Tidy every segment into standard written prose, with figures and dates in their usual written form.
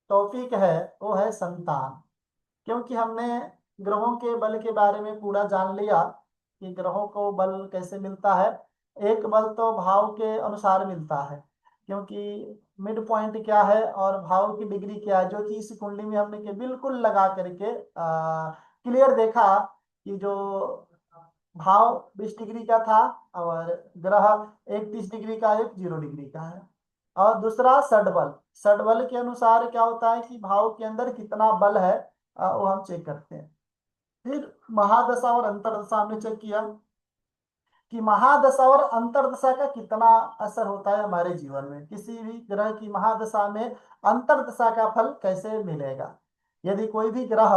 Topic है वो है संतान। क्योंकि हमने ग्रहों के बल के बारे में पूरा जान लिया कि ग्रहों को बल कैसे मिलता है। एक बल तो भाव के अनुसार मिलता है, क्योंकि मिड पॉइंट क्या है और भाव की डिग्री क्या है, जो कि इस कुंडली में हमने के बिल्कुल लगा करके क्लियर देखा कि जो भाव 20 डिग्री का था और ग्रह एक 30 डिग्री का, एक 0 डिग्री का है। और दूसरा षडबल। षडबल के अनुसार क्या होता है कि भाव के अंदर कितना बल है, वो हम चेक करते हैं। फिर महादशा और अंतरदशा हमने चेक किया कि महादशा और अंतरदशा का कितना असर होता है हमारे जीवन में। किसी भी ग्रह की महादशा में अंतरदशा का फल कैसे मिलेगा। यदि कोई भी ग्रह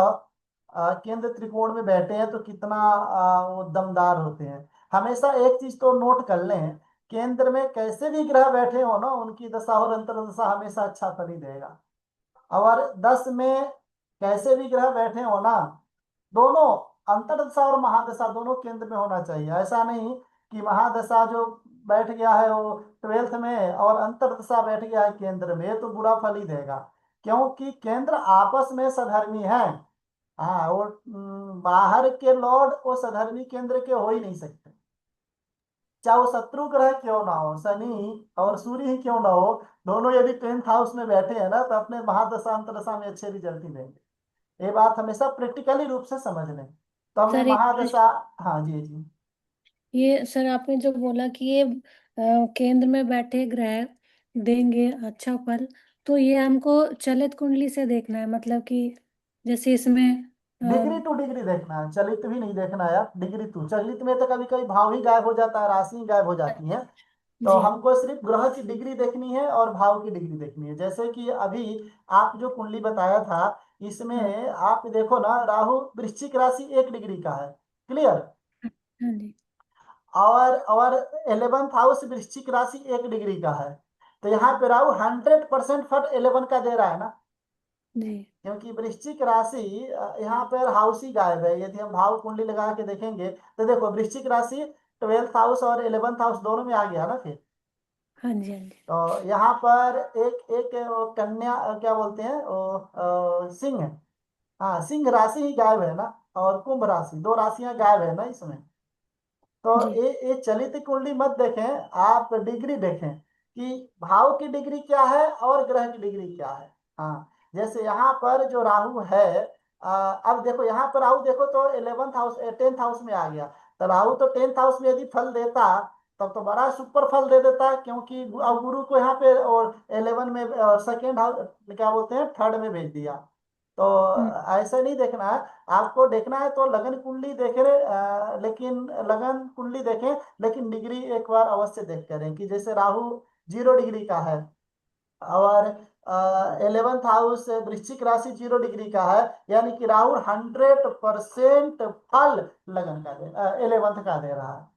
केंद्र त्रिकोण में बैठे हैं तो कितना वो दमदार होते हैं। हमेशा एक चीज तो नोट कर लें, केंद्र में कैसे भी ग्रह बैठे हो ना, उनकी दशा और अंतरदशा हमेशा अच्छा फल ही देगा। और 10 में कैसे भी ग्रह बैठे हो ना, दोनों अंतर्दशा और महादशा दोनों केंद्र में होना चाहिए। ऐसा नहीं कि महादशा जो बैठ गया है वो 12th में और अंतर्दशा बैठ गया है केंद्र में, ये तो बुरा फल ही देगा। क्योंकि केंद्र आपस में सधर्मी है। हाँ, वो बाहर के लॉर्ड वो सधर्मी केंद्र के हो ही नहीं सकते। चाहे वो शत्रु ग्रह क्यों ना हो, शनि और सूर्य ही क्यों ना हो, दोनों यदि 10th हाउस में बैठे हैं ना तो अपने महादशा अंतरदशा में अच्छे रिजल्ट ही देंगे। ये बात हमेशा प्रैक्टिकली रूप से समझ लें। तो हमने सर एक महादशा। हाँ जी जी। ये सर आपने जो बोला कि ये केंद्र में बैठे ग्रह देंगे अच्छा फल, तो ये हमको चलित कुंडली से देखना है, मतलब कि जैसे इसमें डिग्री टू डिग्री देखना है, चलित भी नहीं देखना है यार। डिग्री टू, चलित में तो कभी कभी भाव ही गायब हो जाता है, राशि ही गायब हो जाती है। तो जी हमको सिर्फ ग्रह की डिग्री देखनी है और भाव की डिग्री देखनी है। जैसे कि अभी आप जो कुंडली बताया था, इसमें हाँ आप देखो ना, राहु वृश्चिक राशि 1 डिग्री का है। क्लियर। हाँ जी और 11th हाउस वृश्चिक राशि 1 डिग्री का है। तो यहाँ पे राहु 100% फट 11 का दे रहा है ना। जी क्योंकि वृश्चिक राशि यहाँ पर हाउस ही गायब है। यदि हम भाव कुंडली लगा के देखेंगे तो देखो वृश्चिक राशि 12th हाउस और 11th हाउस दोनों में आ गया ना फिर। हाँ जी हाँ जी तो यहाँ पर एक एक वो कन्या, क्या बोलते हैं वो, सिंह। हाँ, सिंह राशि ही गायब है ना। और कुंभ राशि, दो राशियां गायब है ना इसमें। तो जी ये चलित कुंडली मत देखें, आप डिग्री देखें कि भाव की डिग्री क्या है और ग्रह की डिग्री क्या है। हाँ, जैसे यहाँ पर जो राहु है, अब देखो यहाँ पर राहु देखो तो 11th हाउस 10th हाउस में आ गया। तो राहु तो 10th हाउस में यदि फल देता तब तो बड़ा सुपर फल दे देता, क्योंकि अब गुरु को यहाँ पे और 11 में सेकेंड हाउस, क्या बोलते हैं, थर्ड में भेज दिया। तो हम्म ऐसा नहीं देखना है। आपको देखना है तो लगन कुंडली देखे, लेकिन लगन कुंडली देखें, लेकिन डिग्री एक बार अवश्य देख करें कि जैसे राहु 0 डिग्री का है और 11th हाउस वृश्चिक राशि 0 डिग्री का है, यानी कि राहु 100% फल लगन का दे, 11th का दे रहा है।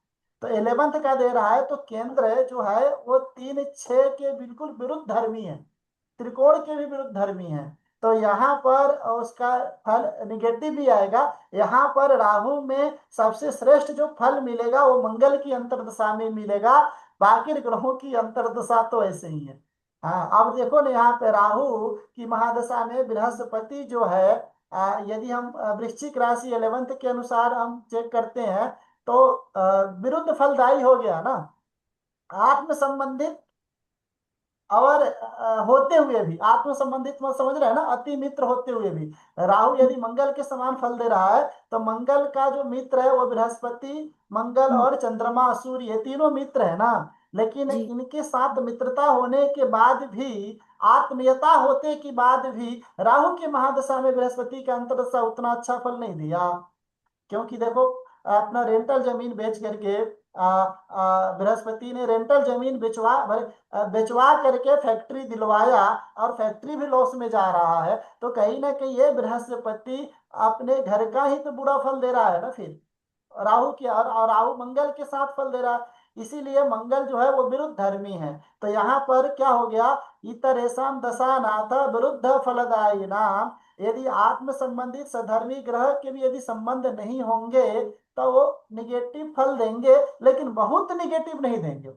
तो 11th का दे रहा है तो केंद्र जो है वो 3 6 के बिल्कुल विरुद्ध धर्मी है, त्रिकोण के भी विरुद्ध धर्मी है। तो यहाँ पर उसका फल निगेटिव भी आएगा। यहाँ पर राहु में सबसे श्रेष्ठ जो फल मिलेगा वो मंगल की अंतर्दशा में मिलेगा। बाकी ग्रहों की अंतर्दशा तो ऐसे ही है। हाँ, अब देखो ना, यहाँ पे राहु की महादशा में बृहस्पति जो है, यदि हम वृश्चिक राशि 11th के अनुसार हम चेक करते हैं तो विरुद्ध फलदायी हो गया ना। आत्म संबंधित और होते हुए भी, आत्म संबंधित मत समझ रहे हैं ना, अति मित्र होते हुए भी राहु यदि मंगल के समान फल दे रहा है, तो मंगल का जो मित्र है वो बृहस्पति, मंगल हम्म, और चंद्रमा सूर्य, ये तीनों मित्र है ना। लेकिन जी इनके साथ मित्रता होने के बाद भी, आत्मीयता होते के बाद भी राहु की महादशा में बृहस्पति का अंतरदशा उतना अच्छा फल नहीं दिया। क्योंकि देखो, अपना रेंटल जमीन बेच करके बृहस्पति ने रेंटल जमीन बेचवा करके फैक्ट्री दिलवाया, और फैक्ट्री भी लॉस में जा रहा है। तो कहीं ना कहीं ये बृहस्पति अपने घर का ही तो बुरा फल दे रहा है ना फिर। राहु की, और राहु मंगल के साथ फल दे रहा है। इसीलिए मंगल जो है वो विरुद्ध धर्मी है। तो यहाँ पर क्या हो गया, इतरेशम दशा नाथ विरुद्ध फलदायी नाम। यदि आत्म संबंधित सधर्मी ग्रह के भी यदि संबंध नहीं होंगे तो वो निगेटिव फल देंगे, लेकिन बहुत निगेटिव नहीं देंगे।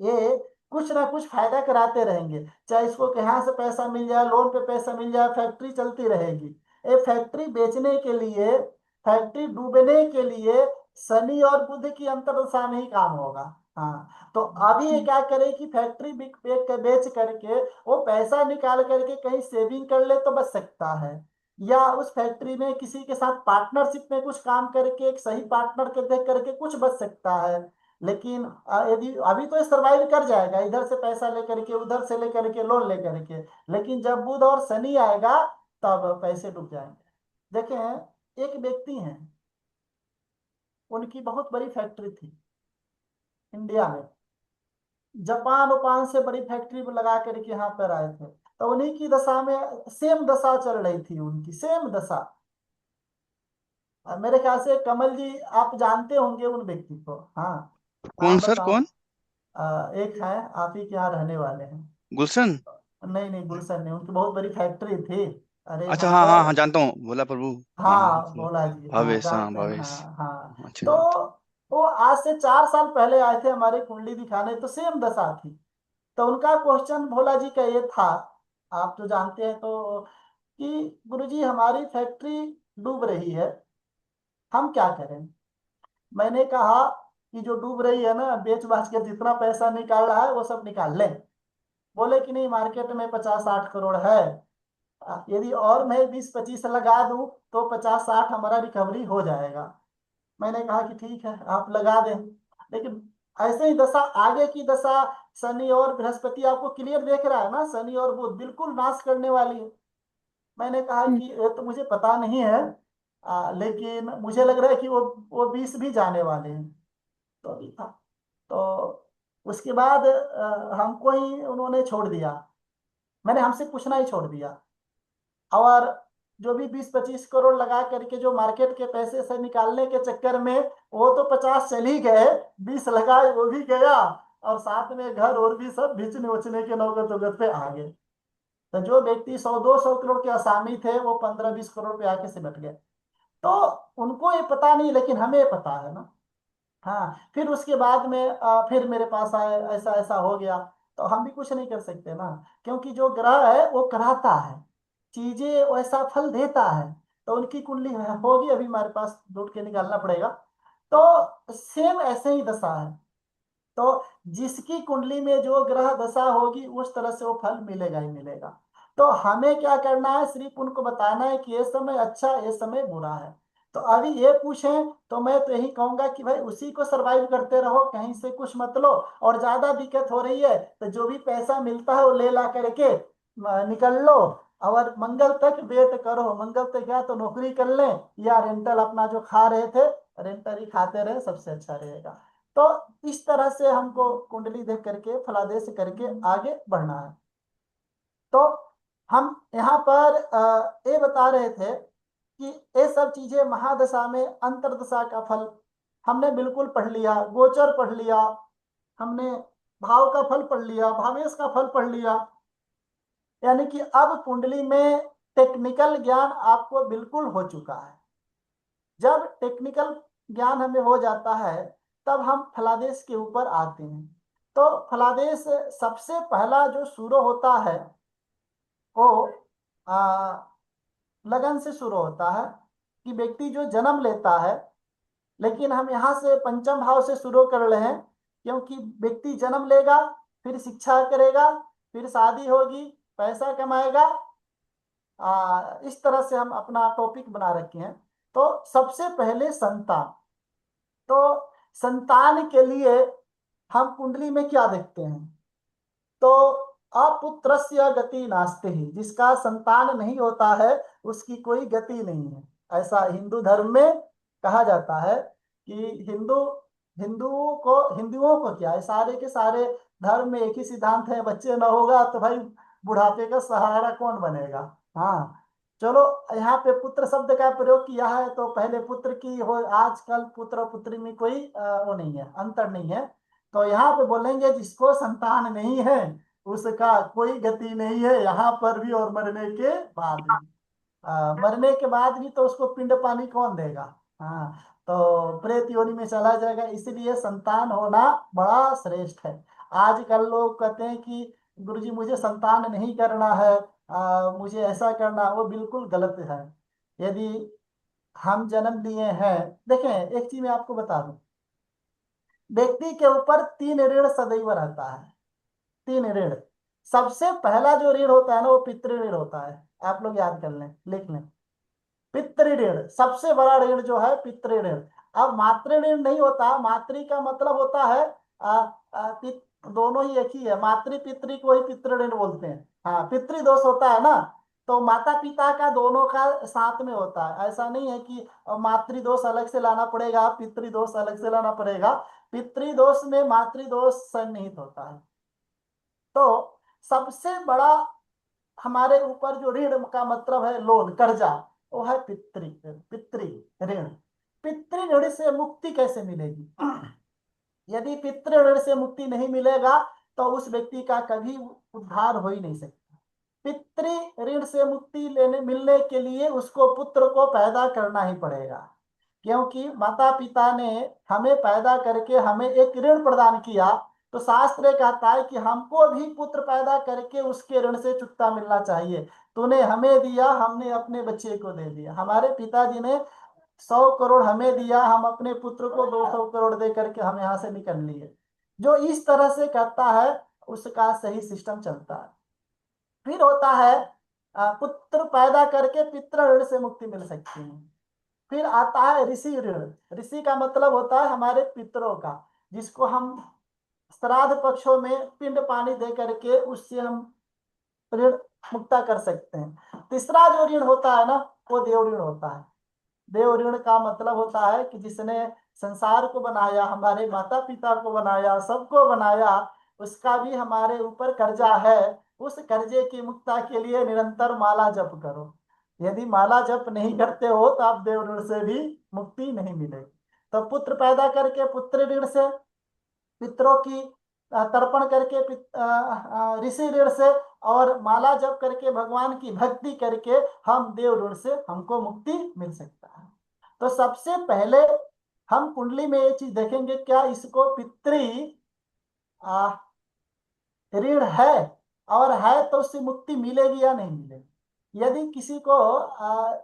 ये कुछ ना कुछ फायदा कराते रहेंगे, चाहे इसको यहाँ से पैसा मिल जाए, लोन पे पैसा मिल जाए, फैक्ट्री चलती रहेगी। ये फैक्ट्री बेचने के लिए, फैक्ट्री डूबने के लिए शनि और बुध की अंतर्दशा में ही काम होगा। हाँ, तो अभी ये क्या करे कि फैक्ट्री बेच करके वो पैसा निकाल करके कहीं सेविंग कर ले तो बच सकता है, या उस फैक्ट्री में किसी के साथ पार्टनरशिप में कुछ काम करके एक सही पार्टनर के देख करके कुछ बच सकता है। लेकिन यदि अभी तो सर्वाइव कर जाएगा, इधर से पैसा लेकर के, उधर से लेकर के, लोन लेकर के, लेकिन जब बुध और शनि आएगा तब पैसे डूब जाएंगे। देखें, एक व्यक्ति हैं, उनकी बहुत बड़ी फैक्ट्री थी इंडिया में, जापान उपान से बड़ी फैक्ट्री लगा करके यहाँ पर आए थे, तो उन्हीं की दशा में सेम दशा चल रही थी, उनकी सेम दशा। मेरे ख्याल से कमल जी आप जानते होंगे उन व्यक्ति को। हाँ, कौन नाम सर, बताओ। कौन? एक है, आप ही के यहाँ रहने वाले हैं। गुलशन? नहीं नहीं, गुलशन नहीं, उनकी बहुत बड़ी फैक्ट्री थी। अरे अच्छा, वहां हाँ हाँ पर, हाँ, जानता हूँ, भोला प्रभु। हाँ हाँ, हाँ भोला जी, हाँ भावेश, हाँ जानते हैं, भावेश। हाँ हाँ। अच्छे तो जानते वो आज से 4 साल पहले आए थे हमारी कुंडली दिखाने, तो सेम दशा थी। तो उनका क्वेश्चन भोला जी का ये था, आप जो जानते हैं, तो कि गुरुजी हमारी फैक्ट्री डूब रही है, हम क्या करें। मैंने कहा कि जो डूब रही है ना, बेच बाच के जितना पैसा निकाल रहा है वो सब निकाल लें। बोले कि नहीं, मार्केट में 50-60 करोड़ है, यदि और मैं 20-25 लगा दूं तो 50-60 हमारा रिकवरी हो जाएगा। मैंने कहा कि ठीक है, आप लगा दें। लेकिन ऐसे ही दशा, आगे की दशा, शनि और बृहस्पति आपको क्लियर देख रहा है ना, शनि और बुध बिल्कुल नाश करने वाली है। मैंने कहा कि ये तो मुझे पता नहीं है, लेकिन मुझे लग रहा है कि वो 20 भी जाने वाले हैं। तो अभी था, तो उसके बाद हमको ही उन्होंने छोड़ दिया, मैंने हमसे पूछना ही छोड़ दिया। और जो भी 20-25 करोड़ लगा करके जो मार्केट के पैसे से निकालने के चक्कर में, वो तो 50 चल ही गए, 20 लगाए वो भी गया, और साथ में घर और भी सब बेचने उचने के नौबत उगत पे आ गए। तो जो व्यक्ति 100-200 करोड़ के असामी थे, वो 15-20 करोड़ पे आके सिमट गए। तो उनको ये पता नहीं, लेकिन हमें पता है ना। हाँ, फिर उसके बाद में फिर मेरे पास आए, ऐसा ऐसा हो गया। तो हम भी कुछ नहीं कर सकते ना, क्योंकि जो ग्रह है वो कराता है, चीजें वैसा फल देता है। तो उनकी कुंडली होगी, अभी हमारे पास ढूंढ के निकालना पड़ेगा। तो सेम ऐसे ही दशा है। तो जिसकी कुंडली में जो ग्रह दशा होगी उस तरह से वो फल मिलेगा ही मिलेगा। तो हमें क्या करना है, सिर्फ उनको बताना है कि ये समय अच्छा, ये समय बुरा है। तो अभी ये पूछें तो मैं तो यही कहूंगा कि भाई उसी को सरवाइव करते रहो, कहीं से कुछ मत लो। और ज्यादा दिक्कत हो रही है तो जो भी पैसा मिलता है वो ले ला करके निकल लो। और मंगल तक वेट करो, मंगल तक या तो नौकरी कर लें, या रेंटल अपना जो खा रहे थे रेंटल ही खाते रहे, सबसे अच्छा रहेगा। तो इस तरह से हमको कुंडली देख करके फलादेश करके आगे बढ़ना है। तो हम यहाँ पर ये बता रहे थे कि ये सब चीजें महादशा में अंतर्दशा का फल हमने बिल्कुल पढ़ लिया, गोचर पढ़ लिया, हमने भाव का फल पढ़ लिया, भावेश का फल पढ़ लिया। यानी कि अब कुंडली में टेक्निकल ज्ञान आपको बिल्कुल हो चुका है। जब टेक्निकल ज्ञान हमें हो जाता है तब हम फलादेश के ऊपर आते हैं। तो फलादेश सबसे पहला जो शुरू होता है वो आ, लगन से शुरू होता है, कि व्यक्ति जो जन्म लेता है। लेकिन हम यहाँ से पंचम भाव से शुरू कर रहे हैं, क्योंकि व्यक्ति जन्म लेगा, फिर शिक्षा करेगा, फिर शादी होगी, पैसा कमाएगा। इस तरह से हम अपना टॉपिक बना रखे हैं। तो सबसे पहले संतान। तो संतान के लिए हम कुंडली में क्या देखते हैं, तो अपुत्रस्य गति नास्ति ही, जिसका संतान नहीं होता है उसकी कोई गति नहीं है, ऐसा हिंदू धर्म में कहा जाता है। कि हिंदुओं को क्या है, सारे के सारे धर्म में एक ही सिद्धांत है, बच्चे न होगा तो भाई बुढ़ापे का सहारा कौन बनेगा। हाँ, चलो, यहाँ पे पुत्र शब्द का प्रयोग किया है, तो पहले पुत्र की हो, आजकल पुत्र और पुत्री में कोई वो नहीं है, अंतर नहीं है। तो यहाँ पे बोलेंगे जिसको संतान नहीं है उसका कोई गति नहीं है, यहाँ पर भी और मरने के बाद भी। मरने के बाद भी तो उसको पिंड पानी कौन देगा। हाँ, तो प्रेत योनि में चला जाएगा, इसलिए संतान होना बड़ा श्रेष्ठ है। आजकल लोग कहते हैं कि गुरुजी मुझे संतान नहीं करना है, मुझे ऐसा करना है, वो बिल्कुल गलत है। यदि हम जन्म लिए हैं, देखें एक चीज मैं आपको बता दूं, व्यक्ति के ऊपर तीन ऋण सदैव रहता है। तीन ऋण। सबसे पहला जो ऋण होता है ना, वो पितृ ऋण होता है। आप लोग याद कर लें, लिख लें। पितृ ऋण सबसे बड़ा ऋण जो है, पितृ ऋण। अब मातृ ऋण नहीं होता। मातृ का मतलब होता है दोनों ही एक ही है, मातृ पितृ को ही पितृ ऋण बोलते हैं। हाँ, पितृ दोष होता है ना, तो माता पिता का दोनों का साथ में होता है। ऐसा नहीं है कि मातृ दोष अलग से लाना पड़ेगा, पितृ दोष अलग से लाना पड़ेगा। पितृ दोष में मातृ दोष सन्निहित होता है। तो सबसे बड़ा हमारे ऊपर जो ऋण का मतलब है, लोन, कर्जा, वो है पितृ पितृ ऋण। पितृ ऋण से मुक्ति कैसे मिलेगी? यदि पितृ ऋण से मुक्ति नहीं मिलेगा तो उस व्यक्ति का कभी उद्धार हो ही नहीं सकता। पितृ ऋण से मुक्ति लेने मिलने के लिए उसको पुत्र को पैदा करना ही पड़ेगा, क्योंकि माता पिता ने हमें पैदा करके हमें एक ऋण प्रदान किया। तो शास्त्र कहता है कि हमको भी पुत्र पैदा करके उसके ऋण से चुकता मिलना चाहिए। तूने हमें दिया, हमने अपने बच्चे को दे दिया। हमारे पिताजी ने 100 करोड़ हमें दिया, हम अपने पुत्र को 200 करोड़ दे करके हम यहाँ से निकल लिए। जो इस तरह से करता है उसका सही सिस्टम चलता है। फिर होता है पुत्र पैदा करके पितृ ऋण से मुक्ति मिल सकती है। फिर आता है ऋषि ऋण। ऋषि का मतलब होता है हमारे पितरों का, जिसको हम श्राद्ध पक्षों में पिंड पानी दे करके उससे हम ऋण मुक्ता कर सकते हैं। तीसरा जो ऋण होता है ना, वो देव ऋण होता है। देव ऋण का मतलब होता है कि जिसने संसार को बनाया, हमारे माता पिता को बनाया, सबको बनाया, उसका भी हमारे ऊपर कर्जा है। उस कर्जे की मुक्ता के लिए निरंतर माला जप करो। यदि माला जप नहीं करते हो तो आप देव ऋण से भी मुक्ति नहीं मिलेगी। तो पुत्र पैदा करके पुत्र ऋण से, पितरों की तर्पण करके ऋषि ऋण से, और माला जप करके भगवान की भक्ति करके हम देव ऋण से हमको मुक्ति मिल सकता है। तो सबसे पहले हम कुंडली में ये चीज देखेंगे, क्या इसको पितृ आ, ऋण है, और है तो उससे मुक्ति मिलेगी या नहीं मिलेगी। यदि किसी को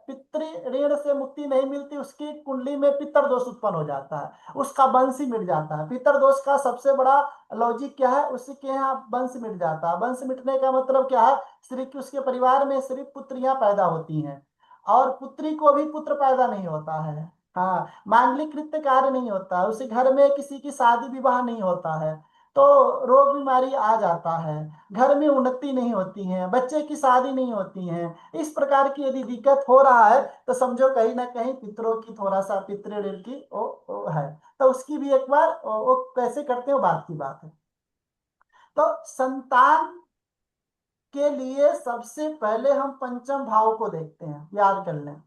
पितृ ऋण से मुक्ति नहीं मिलती, उसकी कुंडली में पितर दोष उत्पन्न हो जाता है, उसका वंश ही मिट जाता है। पितर दोष का सबसे बड़ा लॉजिक क्या है? उसके यहाँ वंश मिट जाता है। वंश मिटने का मतलब क्या है? सिर्फ उसके परिवार में सिर्फ पुत्रियां पैदा होती हैं, और पुत्री को भी पुत्र पैदा नहीं होता है। हाँ, मांगलिक कृत्य कार्य नहीं होता है, उसी घर में किसी की शादी विवाह नहीं होता है, तो रोग बीमारी आ जाता है, घर में उन्नति नहीं होती है, बच्चे की शादी नहीं होती है। इस प्रकार की यदि दिक्कत हो रहा है तो समझो कहीं ना कहीं पितरों की थोड़ा सा पितृ ऋण की वो है। तो उसकी भी एक बार वो कैसे करते हो बात की बात है। तो संतान के लिए सबसे पहले हम पंचम भाव को देखते हैं, याद कर लें।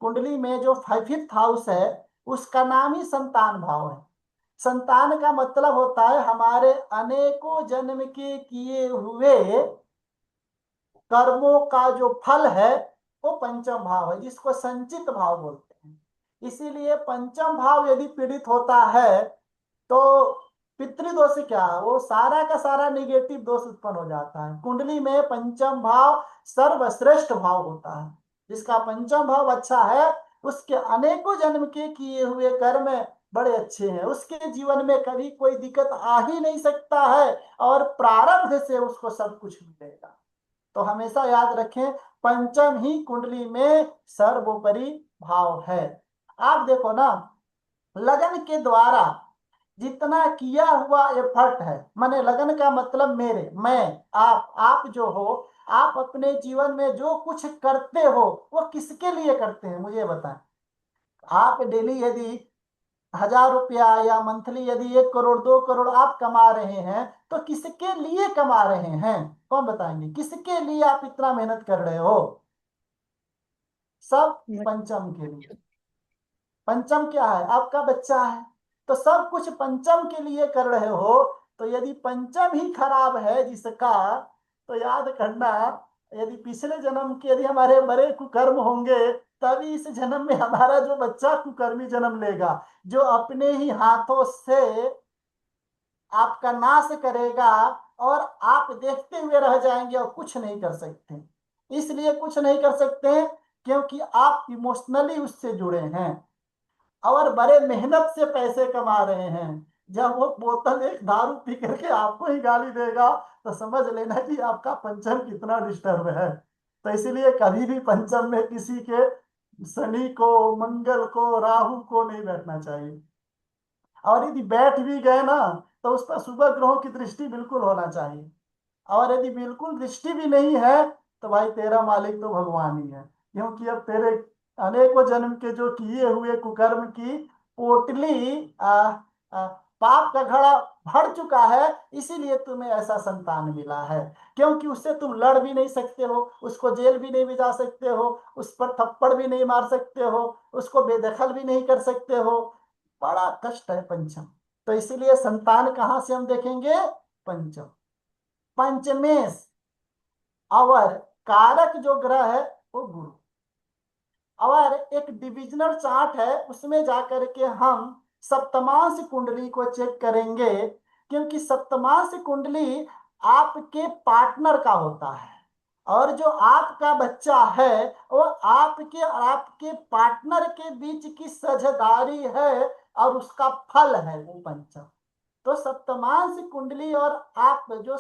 कुंडली में जो फिफ्थ हाउस है उसका नाम ही संतान भाव है। संतान का मतलब होता है हमारे अनेकों जन्म के किए हुए कर्मों का जो फल है, वो पंचम भाव है, जिसको संचित भाव बोलते हैं। इसीलिए पंचम भाव यदि पीड़ित होता है तो पितृदोष क्या है, वो सारा का सारा निगेटिव दोष उत्पन्न हो जाता है। कुंडली में पंचम भाव सर्वश्रेष्ठ भाव होता है। जिसका पंचम भाव अच्छा है उसके अनेकों जन्म के किए हुए कर्म बड़े अच्छे हैं, उसके जीवन में कभी कोई दिक्कत आ ही नहीं सकता है, और प्रारब्ध से उसको सब कुछ मिलेगा। तो हमेशा याद रखें, पंचम ही कुंडली में सर्वोपरि भाव है। आप देखो ना, लगन के द्वारा जितना किया हुआ एफर्ट है, माने लगन का मतलब मेरे, मैं, आप जो हो, आप अपने जीवन में जो कुछ करते हो वो किसके लिए करते हैं मुझे बताएं। आप डेली यदि 1,000 रुपया या मंथली यदि 1 करोड़ 2 करोड़ आप कमा रहे हैं तो किसके लिए कमा रहे हैं? कौन बताएंगे किसके लिए आप इतना मेहनत कर रहे हो? सब पंचम के लिए। पंचम क्या है? आपका बच्चा है, तो सब कुछ पंचम के लिए कर रहे हो। तो यदि पंचम ही खराब है जिसका, तो याद करना, यदि पिछले जन्म के यदि हमारे बड़े कुकर्म होंगे तभी इस जन्म में हमारा जो बच्चा कुकर्मी जन्म लेगा, जो अपने ही हाथों से आपका नाश करेगा और आप देखते हुए रह जाएंगे और कुछ नहीं कर सकते। इसलिए कुछ नहीं कर सकते क्योंकि आप इमोशनली उससे जुड़े हैं और बड़े मेहनत से पैसे कमा रहे हैं। जब वो बोतल एक दारू पी करके आपको ही गाली देगा तो समझ लेना कि आपका पंचम कितना डिस्टर्ब है। तो इसलिए कभी भी पंचम में किसी के शनि को, मंगल को, राहु को नहीं बैठना चाहिए। और यदि बैठ भी गए ना तो उस पर शुभ ग्रहों की दृष्टि बिल्कुल होना चाहिए। और यदि बिल्कुल दृष्टि भी नहीं है तो भाई तेरा मालिक तो भगवान ही है, क्योंकि अब तेरे अनेकों जन्म के जो किए हुए कुकर्म की पोटली पाप का घड़ा भर चुका है, इसीलिए तुम्हें ऐसा संतान मिला है। क्योंकि उससे तुम लड़ भी नहीं सकते हो, उसको जेल भी नहीं भिजा सकते हो, उस पर थप्पड़ भी नहीं मार सकते हो, उसको बेदखल भी नहीं कर सकते हो। बड़ा कष्ट है पंचम। तो इसीलिए संतान कहाँ से हम देखेंगे? पंचम, पंचमेश। और कारक जो ग्रह है वो गुरु। और एक डिविजनल चार्ट है, उसमें जाकर के हम सप्तमांश कुंडली को चेक करेंगे, क्योंकि सप्तमांश कुंडली आपके पार्टनर का होता है। और जो आपका बच्चा है वो आपके और आपके पार्टनर के बीच की साझेदारी है और उसका फल है वो पंचम। तो सप्तमांश कुंडली और आप जो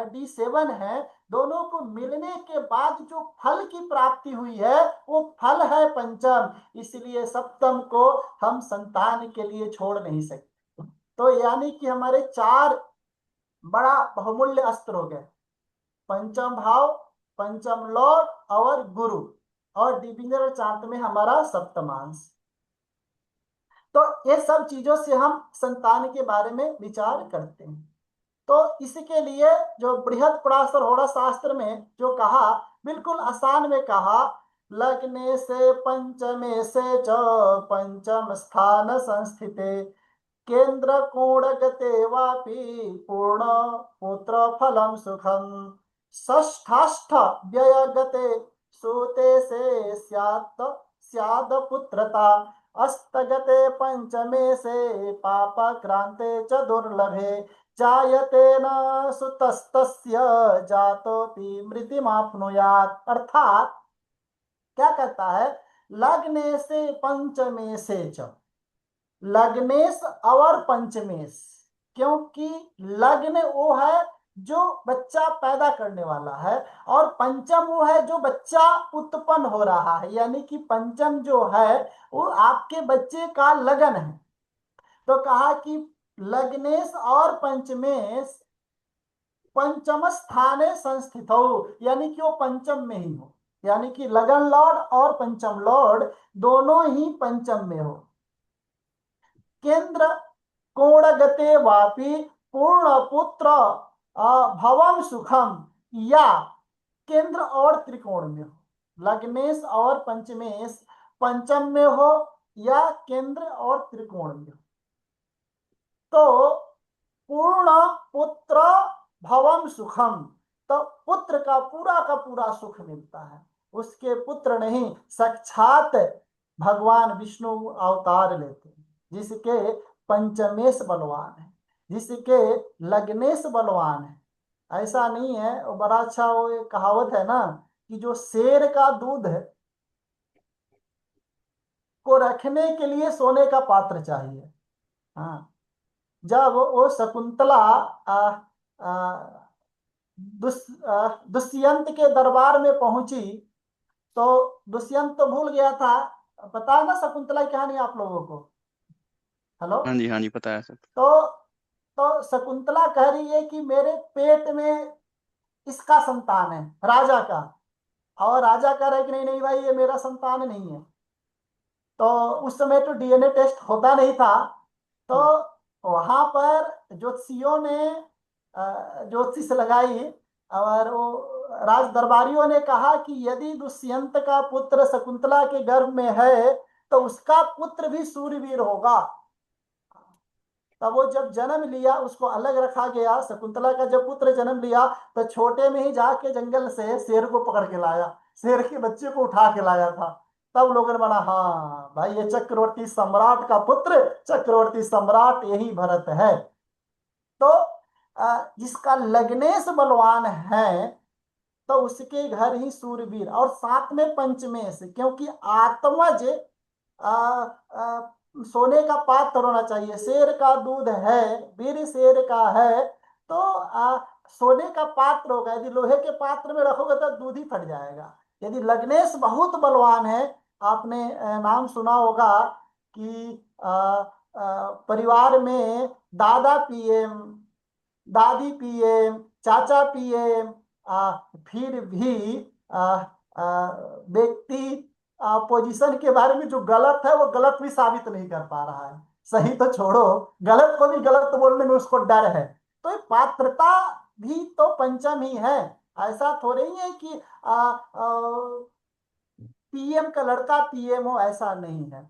D7 है, दोनों को मिलने के बाद जो फल की प्राप्ति हुई है वो फल है पंचम। इसलिए सप्तम को हम संतान के लिए छोड़ नहीं सकते। तो यानी कि हमारे चार बड़ा बहुमूल्य अस्त्र हो गए: पंचम भाव, पंचम लॉर्ड और गुरु, और डिविजनल चार्ट में हमारा सप्तमांश। तो ये सब चीजों से हम संतान के बारे में विचार करते हैं। तो इसके लिए जो बृहद पराशर होरा शास्त्र में जो कहा, बिल्कुल आसान में कहा, लग्ने से पंचमे से च पंचम स्थान संस्थिते केंद्र कोण गते वापि पूर्ण पुत्र फलम सुखम षष्ठाष्ठ व्यय गते सूते से स्याद पुत्रता अस्तगते पंचमे से पाप क्रांते च दुर्लभे जायते न सुतस्तस्य जातोपि मृतिमाप्नुयात्। अर्थात क्या कहता है? लग्ने से पंचमे से च, लग्नेश और पंचमेश। क्योंकि लग्न वो है जो बच्चा पैदा करने वाला है और पंचम वो है जो बच्चा उत्पन्न हो रहा है, यानी कि पंचम जो है वो आपके बच्चे का लगन है। तो कहा कि लग्नेश और पंचमेश पंचम स्थाने संस्थित हो, यानी कि वो पंचम में ही हो, यानी कि लगन लॉर्ड और पंचम लॉर्ड दोनों ही पंचम में हो। केंद्र कोण गते वापि पूर्ण पुत्र भवम सुखम, या केंद्र और त्रिकोण में हो। लग्नेश और पंचमेश पंचम में हो या केंद्र और त्रिकोण में हो, तो पूर्ण पुत्र भवम सुखम, तो पुत्र का पूरा सुख मिलता है। उसके पुत्र नहीं, साक्षात भगवान विष्णु अवतार लेते हैं, जिसके पंचमेश बलवान है, जिसके लग्नेश बलवान है। ऐसा नहीं है, वो बड़ा अच्छा, वो एक कहावत है ना कि जो शेर का दूध है को रखने के लिए सोने का पात्र चाहिए। हाँ, जब वो शकुंतला दुष्यंत के दरबार में पहुंची तो दुष्यंत तो भूल गया था। पता है ना शकुंतला की कहानी आप लोगों को? हेलो। हाँ जी पता है सर। तो तो शकुंतला कह रही है कि मेरे पेट में इसका संतान है, राजा का। और राजा कह रहा है कि नहीं नहीं भाई, ये मेरा संतान नहीं है। तो उस समय तो DNA टेस्ट होता नहीं था। तो वहां पर ज्योतिषियों ने ज्योतिष लगाई और वो राज दरबारियों ने कहा कि यदि दुष्यंत का पुत्र शकुंतला के गर्भ में है तो उसका पुत्र भी सूरवीर होगा। तब वो जब जन्म लिया उसको अलग रखा गया। शकुंतला का जब पुत्र जन्म लिया तो छोटे में ही जाके जंगल से शेर को पकड़ के लाया, शेर के बच्चे को उठा के लाया था। तब लोगों ने माना, हाँ भाई ये चक्रवर्ती सम्राट का पुत्र, चक्रवर्ती सम्राट यही भरत है। तो जिसका लग्नेश बलवान है तो उसके घर ही सूरवीर, और साथ में पंचमेश, क्योंकि आत्मज आ, आ, सोने का पात्र होना चाहिए। शेर का दूध है, वीर शेर का है, तो सोने का पात्र होगा। यदि लोहे के पात्र में रखोगे तो दूध ही फट जाएगा। यदि लग्नेश बहुत बलवान है, आपने नाम सुना होगा कि परिवार में दादा पीएम, दादी पीएम, चाचा पीएम, फिर भी आ, आ, व्यक्ति पोजीशन के बारे में जो गलत है वो गलत भी साबित नहीं कर पा रहा है। सही तो छोड़ो, गलत को भी गलत बोलने में उसको डर है। तो ये पात्रता भी तो पंचम ही है। ऐसा थोड़ी ही है कि पीएम का लड़का पीएम हो, ऐसा नहीं है।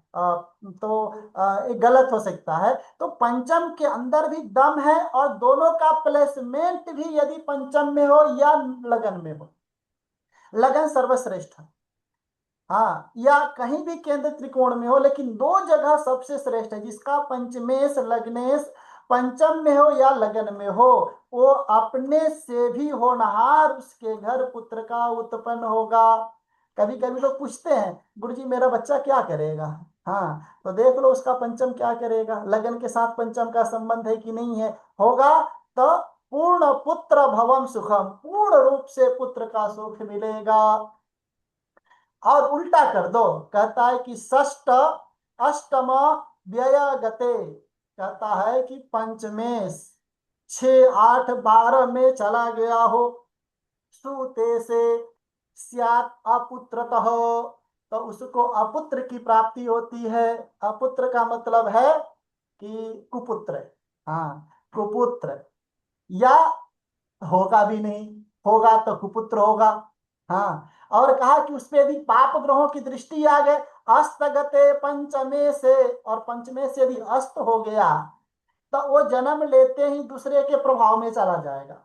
ये गलत हो सकता है। तो पंचम के अंदर भी दम है, और दोनों का प्लेसमेंट भी यदि पंचम में हो या लगन में हो, लगन सर्वश्रेष्ठ है। हाँ, या कहीं भी केंद्र त्रिकोण में हो, लेकिन दो जगह सबसे श्रेष्ठ है। जिसका पंचमेश लग्नेश पंचम में हो या लगन में हो, वो अपने से भी होनहार उसके घर पुत्र का उत्पन्न होगा। कभी कभी लोग पूछते हैं, गुरुजी मेरा बच्चा क्या करेगा। हाँ, तो देख लो उसका पंचम क्या करेगा, लगन के साथ पंचम का संबंध है कि नहीं है। होगा तो पूर्ण पुत्र भवम सुखम, पूर्ण रूप से पुत्र का सुख मिलेगा। और उल्टा कर दो, कहता है कि षष्ठ अष्टम व्यय गते, कहता है कि पंचमेश 6 8 12 में चला गया हो, सूते से स्यात् अपुत्रतः, तो उसको अपुत्र की प्राप्ति होती है। अपुत्र का मतलब है कि कुपुत्र। हाँ, कुपुत्र, या होगा भी नहीं, होगा तो कुपुत्र होगा। हाँ, और कहा कि उसपे यदि पाप ग्रहों की दृष्टि आ गए, अस्त गते पंचमे से, और पंचमे से यदि अस्त हो गया तो वो जन्म लेते ही दूसरे के प्रभाव में चला जाएगा।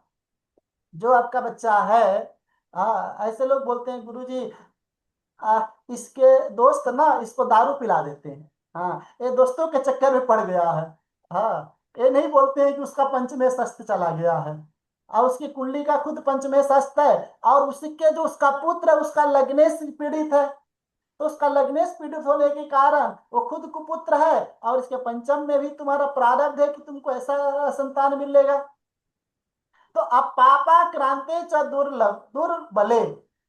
जो आपका बच्चा है, ऐसे लोग बोलते हैं गुरुजी इसके दोस्त ना इसको दारू पिला देते हैं। हाँ, ये दोस्तों के चक्कर में पड़ गया है। हाँ, ये नहीं बोलते हैं कि उसका पंचमें शस्त्र चला गया है, और उसकी कुंडली का खुद पंचमें शस्त्र है, और उसके जो उसका पुत्र है उसका लग्नेश पीड़ित है। तो उसका लग्नेश पीड़ित होने के कारण वो खुद कुपुत्र है, और इसके पंचम में भी तुम्हारा प्रारब्ध है कि तुमको ऐसा संतान मिलेगा। तो अब पापाक्रांते च दुर्लभ दुर्बले,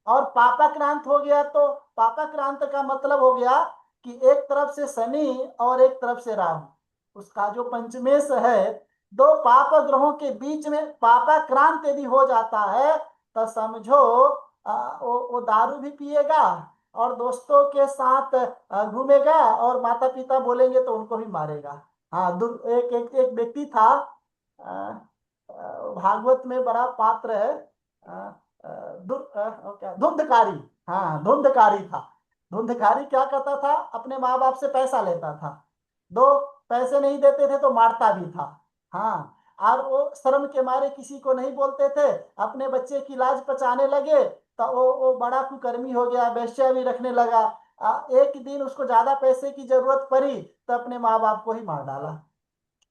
और पापाक्रांत हो गया तो पापाक्रांत का मतलब हो गया कि एक तरफ से शनि और एक तरफ से राहु, उसका जो पंचमेश है, दो पाप ग्रहों के बीच में पापाक्रांत यदि हो जाता है तो समझो वो दारू भी पिएगा, और दोस्तों के साथ घूमेगा, और माता पिता बोलेंगे तो उनको भी मारेगा। हाँ, एक एक एक व्यक्ति था, भागवत में बड़ा पात्र है, क्या धुंधकारी। हाँ, धुंधकारी था। धुंधकारी क्या करता था, अपने माँ बाप से पैसा लेता था, दो पैसे नहीं देते थे तो मारता भी था। हाँ, और वो शर्म के मारे किसी को नहीं बोलते थे, अपने बच्चे की लाज बचाने लगे तो वो बड़ा कुकर्मी हो गया, वेश्या भी रखने लगा। एक दिन उसको ज्यादा पैसे की जरूरत पड़ी तो अपने माँ बाप को ही मार डाला,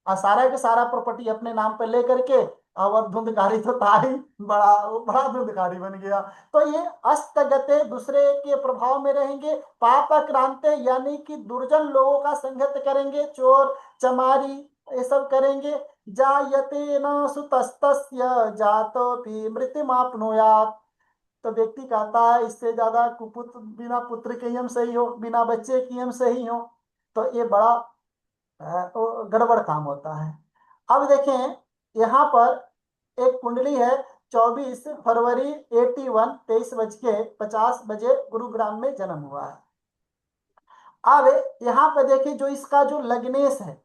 और सारा के सारा प्रॉपर्टी अपने नाम पे लेकर के, और धुंधकारी तो था ही, बड़ा धुंधकारी बन गया। तो ये अस्त गते दूसरे के प्रभाव में रहेंगे, पाप क्रांते यानी कि दुर्जन लोगों का संगत करेंगे, चोर चमारी ये सब करेंगे। जायते न सुतस्तस्य जातो भी मृत्युमाप्नुयात्, तो व्यक्ति कहता है इससे ज्यादा कुपुत्र बिना पुत्र के ही हम सही हो, बिना बच्चे की हम सही हो। तो ये बड़ा तो गड़बड़ काम होता है। अब देखें यहाँ पर एक कुंडली है, 24 फरवरी 81, 23:50 गुरुग्राम में जन्म हुआ है। अब यहाँ पे देखिए जो इसका जो लग्नेश है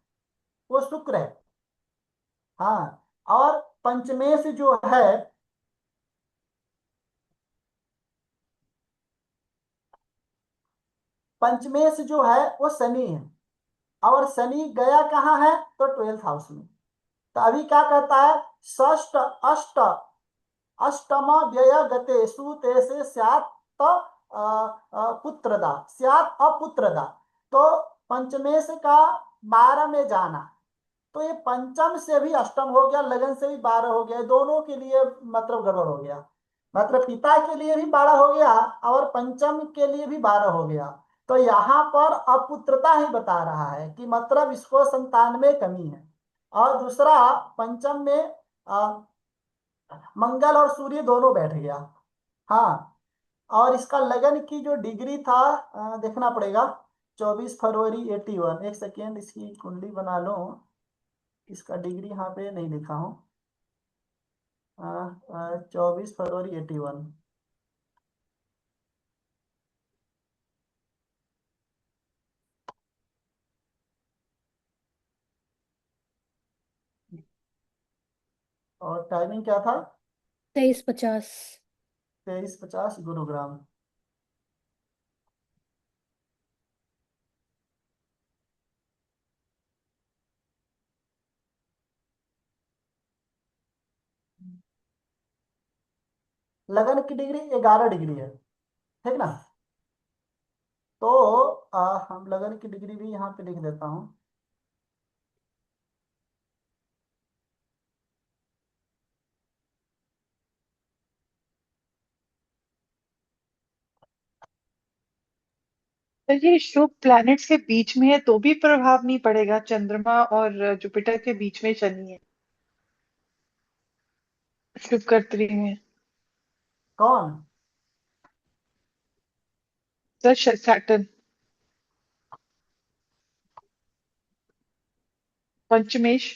वो शुक्र है। हाँ, और पंचमेश जो है, पंचमेश जो है वो शनि है, और शनि गया कहाँ है तो 12th हाउस में। तो अभी क्या कहता है, षष्ठ अष्ट अष्टम व्यय गते सूते से स्यात् पुत्रदा, स्यात् अपुत्रदा। तो पंचमेश का 12 में जाना, तो ये पंचम से भी अष्टम हो गया, लगन से भी 12 हो गया, दोनों के लिए मतलब गड़बड़ हो गया। मतलब पिता के लिए भी 12 हो गया और पंचम के लिए भी 12 हो गया। तो यहाँ पर अपुत्रता ही बता रहा है कि मतलब इसको संतान में कमी है। और दूसरा, पंचम में मंगल और सूर्य दोनों बैठ गया। हाँ, और इसका लगन की जो डिग्री था देखना पड़ेगा, 24 फरवरी 81। एक सेकेंड, इसकी कुंडली बना लो। इसका डिग्री यहाँ पे नहीं लिखा हूँ। 24 फरवरी 81। और टाइमिंग क्या था? 23:50। 23:50 गुरुग्राम। लगन की डिग्री 11 डिग्री है, ठीक ना? तो हम लगन की डिग्री भी यहाँ पे लिख देता हूँ। तो ये शुभ प्लैनेट्स के बीच में है तो भी प्रभाव नहीं पड़ेगा? चंद्रमा और जुपिटर के बीच में शनि है शुभ कर्तरी में। कौन? सर सैटर्न पंचमेश।